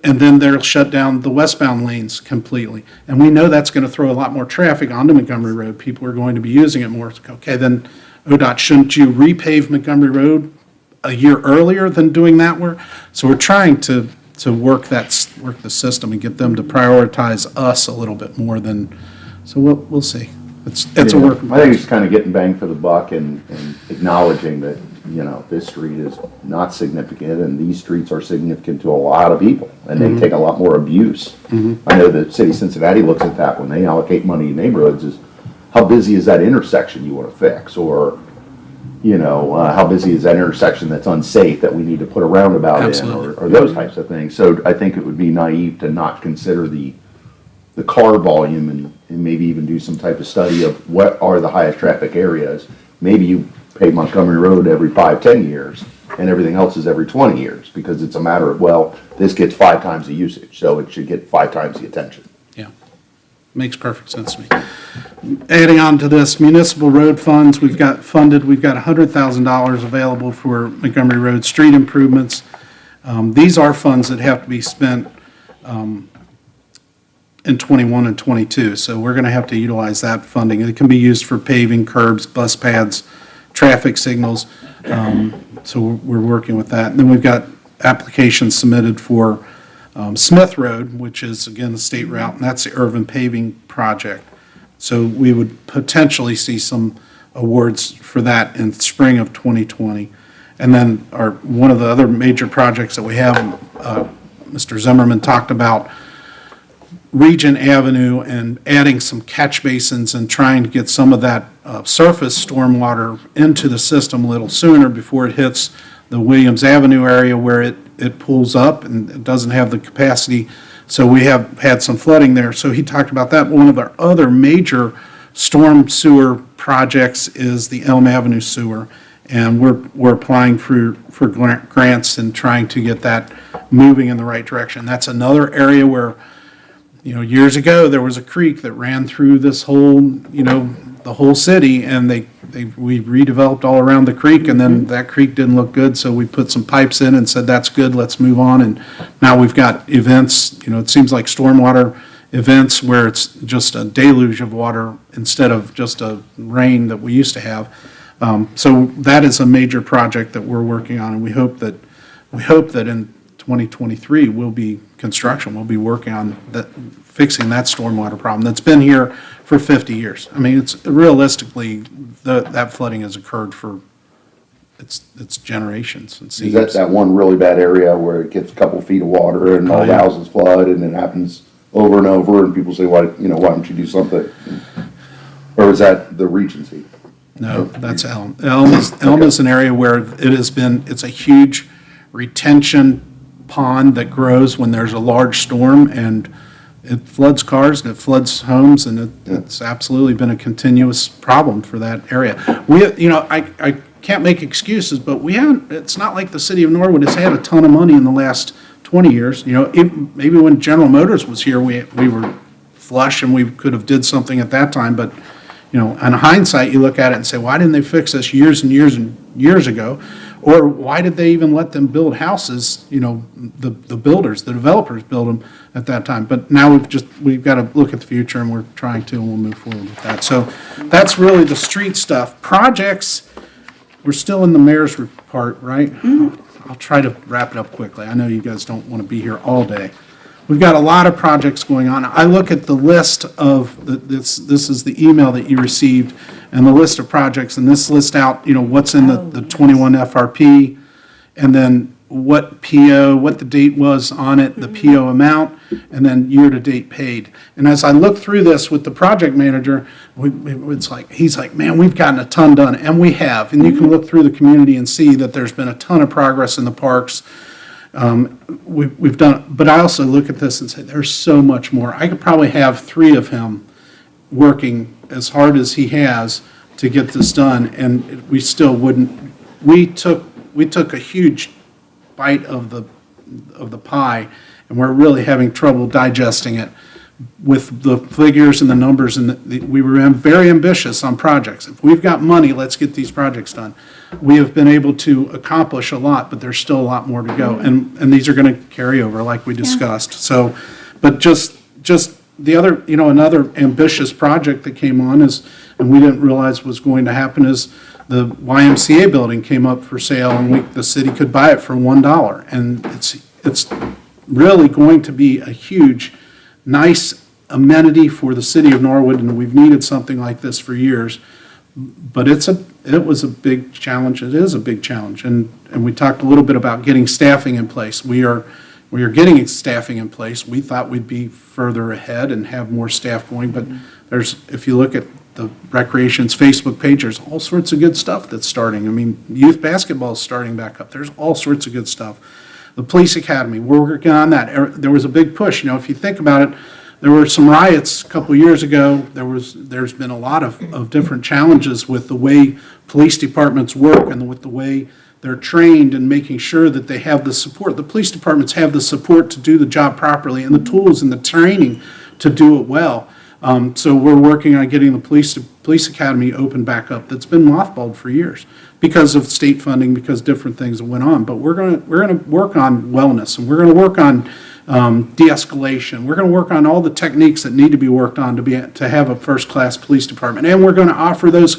and then they'll shut down the westbound lanes completely. And we know that's going to throw a lot more traffic onto Montgomery Road. People are going to be using it more. It's like, okay, then ODOT, shouldn't you repave Montgomery Road a year earlier than doing that work? So we're trying to work the system and get them to prioritize us a little bit more than, so we'll see. It's a work. I think it's kind of getting bang for the buck and acknowledging that, you know, this street is not significant and these streets are significant to a lot of people and they take a lot more abuse. I know the city of Cincinnati looks at that when they allocate money in neighborhoods, is how busy is that intersection you want to fix, or you know, how busy is that intersection that's unsafe that we need to put a roundabout Absolutely. in, or those types of things. So I think it would be naive to not consider the car volume and maybe even do some type of study of what are the highest traffic areas. Maybe you pave Montgomery Road every 5-10 years and everything else is every 20 years, because it's a matter of, well, this gets 5 times the usage, so it should get 5 times the attention. Yeah, makes perfect sense to me. Adding on to this, municipal road funds, we've got $100,000 available for Montgomery Road street improvements. These are funds that have to be spent in 21 and 22, so we're going to have to utilize that funding. It can be used for paving, curbs, bus pads, traffic signals, so we're working with that. And then we've got applications submitted for Smith Road, which is, again, the state route, and that's the urban paving project. So we would potentially see some awards for that in spring of 2020. And then one of the other major projects that we have, Mr. Zimmerman talked about Regent Avenue and adding some catch basins and trying to get some of that surface stormwater into the system a little sooner before it hits the Williams Avenue area where it pulls up and it doesn't have the capacity. So we have had some flooding there. So he talked about that. One of our other major storm sewer projects is the Elm Avenue sewer. And we're applying for grants and trying to get that moving in the right direction. That's another area where, years ago, there was a creek that ran through this whole, the whole city, and we redeveloped all around the creek, and then that creek didn't look good, so we put some pipes in and said, that's good, let's move on, and now we've got events, it seems like stormwater events where it's just a deluge of water instead of just a rain that we used to have. So that is a major project that we're working on, and we hope that in 2023 we'll be working on that, fixing that stormwater problem that's been here for 50 years. I mean, it's realistically, that flooding has occurred for it's generations and Is that one really bad area where it gets a couple feet of water and all the houses flood and it happens over and over and people say, why don't you do something? Or is that the Regency? No, that's Elm. Elm is an area where it's a huge retention pond that grows when there's a large storm, and it floods cars and it floods homes, and it's absolutely been a continuous problem for that area. I can't make excuses, but it's not like the city of Norwood has had a ton of money in the last 20 years. Maybe when General Motors was here, we were flush and we could have did something at that time, but in hindsight, you look at it and say, why didn't they fix this years and years and years ago? Or why did they even let them build houses, the builders, the developers build them at that time? But now we've got to look at the future, and we're trying to, and we'll move forward with that. So that's really the street stuff. Projects, we're still in the mayor's part, right? I'll try to wrap it up quickly. I know you guys don't want to be here all day. We've got a lot of projects going on. I look at the list of, this is the email that you received, and the list of projects, and this lists out, what's in the 21 FRP, and then what PO, what the date was on it, the PO amount, and then year-to-date paid. And as I look through this with the project manager, he's like, man, we've gotten a ton done, and we have. And you can look through the community and see that there's been a ton of progress in the parks. We've done, but I also look at this and say, there's so much more. I could probably have 3 of him working as hard as he has to get this done, and we still wouldn't. We took a huge bite of the pie, and we're really having trouble digesting it with the figures and the numbers, and we were very ambitious on projects. If we've got money, let's get these projects done. We have been able to accomplish a lot, but there's still a lot more to go, and these are going to carry over like we discussed. So, but just the other, another ambitious project that came on is, and we didn't realize was going to happen, is the YMCA building came up for sale, and the city could buy it for $1, and it's really going to be a huge, nice amenity for the city of Norwood, and we've needed something like this for years. But it was a big challenge. It is a big challenge, and we talked a little bit about getting staffing in place. We are getting staffing in place. We thought we'd be further ahead and have more staff going, but if you look at the Recreation's Facebook page, there's all sorts of good stuff that's starting. I mean, youth basketball is starting back up. There's all sorts of good stuff. The police academy, we're working on that. There was a big push. If you think about it, there were some riots a couple years ago. There's been a lot of different challenges with the way police departments work and with the way they're trained and making sure that they have the support. The police departments have the support to do the job properly and the tools and the training to do it well. So we're working on getting the police academy open back up. That's been mothballed for years because of state funding, because different things that went on. But we're going to work on wellness, and we're going to work on de-escalation. We're going to work on all the techniques that need to be worked on to have a first-class police department, and we're going to offer those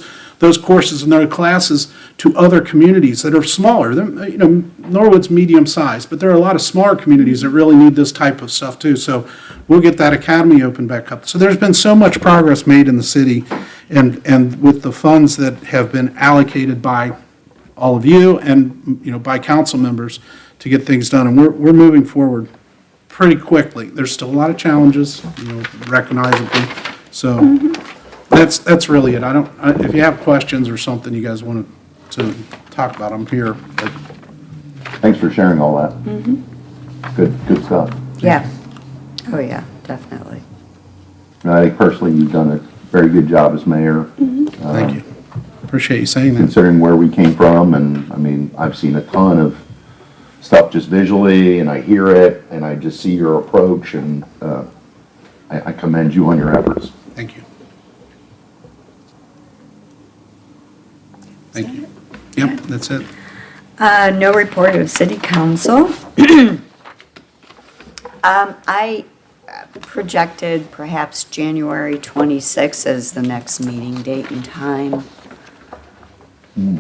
courses and those classes to other communities that are smaller. Norwood's medium-sized, but there are a lot of smaller communities that really need this type of stuff too. So we'll get that academy open back up. So there's been so much progress made in the city, and with the funds that have been allocated by all of you and by council members to get things done, and we're moving forward pretty quickly. There's still a lot of challenges, recognizably. So that's really it. If you have questions or something you guys want to talk about, I'm here. But Thanks for sharing all that. Good stuff. Yeah. Oh, yeah, definitely. I think personally you've done a very good job as mayor. thank you. Appreciate you saying that. Considering where we came from, and I mean, I've seen a ton of stuff just visually, and I hear it, and I just see your approach, and I commend you on your efforts. Thank you. Thank you. Yep, that's it. No report of city council. I projected perhaps January 26th as the next meeting date and time. You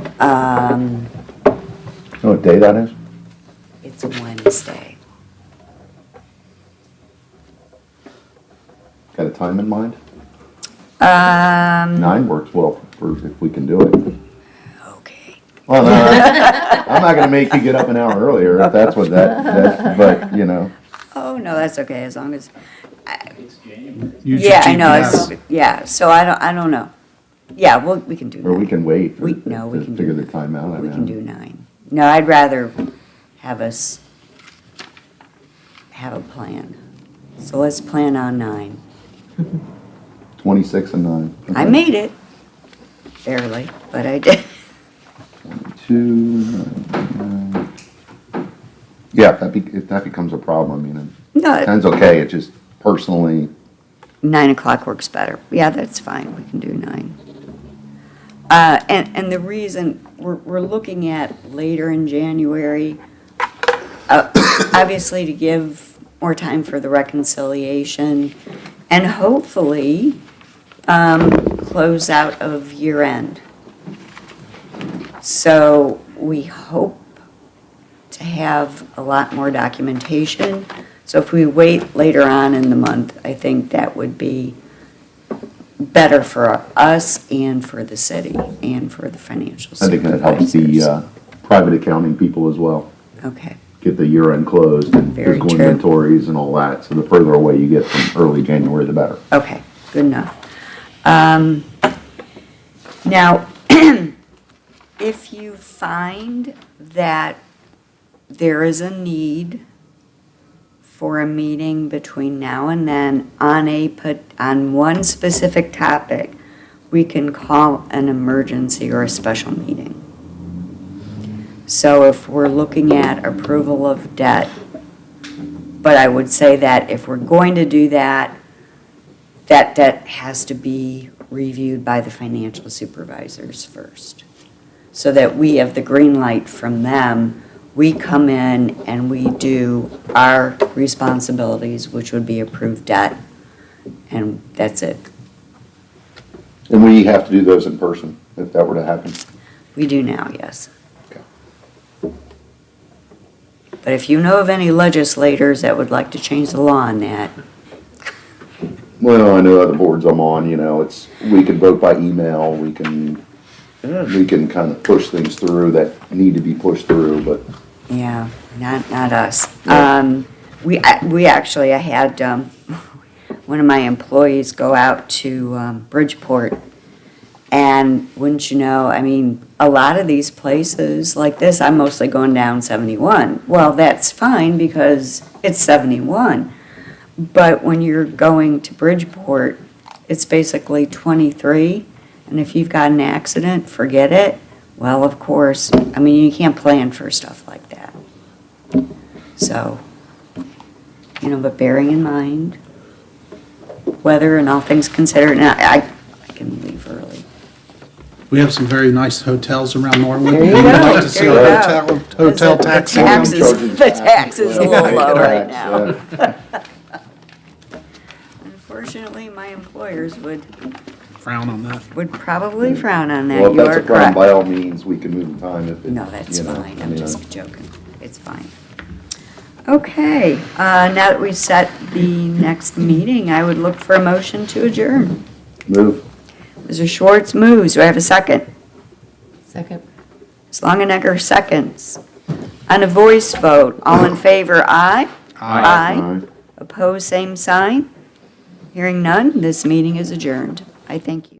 know what day that is? It's a Wednesday. Got a time in mind? 9. 9 works well for if we can do it. Okay. Well, no, I'm not gonna make you get up an hour earlier if that's what that, but, you know. Oh, no, that's okay, as long as, Use your yeah, I know, GPS. yeah, so I don't know. Yeah, we can do 9. Or we can wait We to can figure do the time out. I We can mean, do 9. No, I'd rather have us have a plan. So let's plan on 9. 26 and 9. I Okay. made it, barely, but I did. 22, 9. Yeah, if that becomes a problem, I mean, No, 10's okay, it just personally, 9 o'clock works better. Yeah, that's fine, we can do 9. And the reason, we're looking at later in January, obviously to give more time for the reconciliation, and hopefully, close out of year end. So we hope to have a lot more documentation. So if we wait later on in the month, I think that would be better for us and for the city and for the financial I think that helps supervisors. the private accounting people as well, Okay, get the year end closed and Very physical true. inventories and all that. So the further away you get from early January, the better. okay, good enough. Now, if you find that there is a need for a meeting between now and then on one specific topic, we can call an emergency or a special meeting. So if we're looking at approval of debt, but I would say that if we're going to do that, that debt has to be reviewed by the financial supervisors first. So that we have the green light from them, we come in and we do our responsibilities, which would be approved debt, and that's it. And we have to do those in person if that were to happen. We do now, yes. Okay. But if you know of any legislators that would like to change the law on that, Well, I know other boards I'm on, you know, we can vote by email, we can kind of push things through that need to be pushed through, but yeah, not us. Yeah. We actually, I had one of my employees go out to Bridgeport, and wouldn't you know, I mean, a lot of these places like this, I'm mostly going down 71. Well, that's fine because it's 71. But when you're going to Bridgeport, it's basically 23, and if you've got an accident, forget it. Well, of course, I mean, you can't plan for stuff like that. So, but bearing in mind weather and all things considered, and I can leave early. We have some very nice hotels around Norwood. There you We'd go. like to see There you our go. hotel The tax. taxes- the taxes are a little low right Tax, now. Unfortunately, my employers would Frown on that. probably frown on that. Well, if You that's are a problem, correct. by all means, we can move the time if it. No, that's you know, fine, I I'm mean, just joking, it's fine. Okay, now that we've set the next meeting, I would look for a motion to adjourn. Move. Mr. Schwartz moves, do I have a second? Second. Ms. Longenegger seconds. On a voice vote, all in favor, aye? Aye. Opposed, same sign? Hearing none, this meeting is adjourned. I thank you.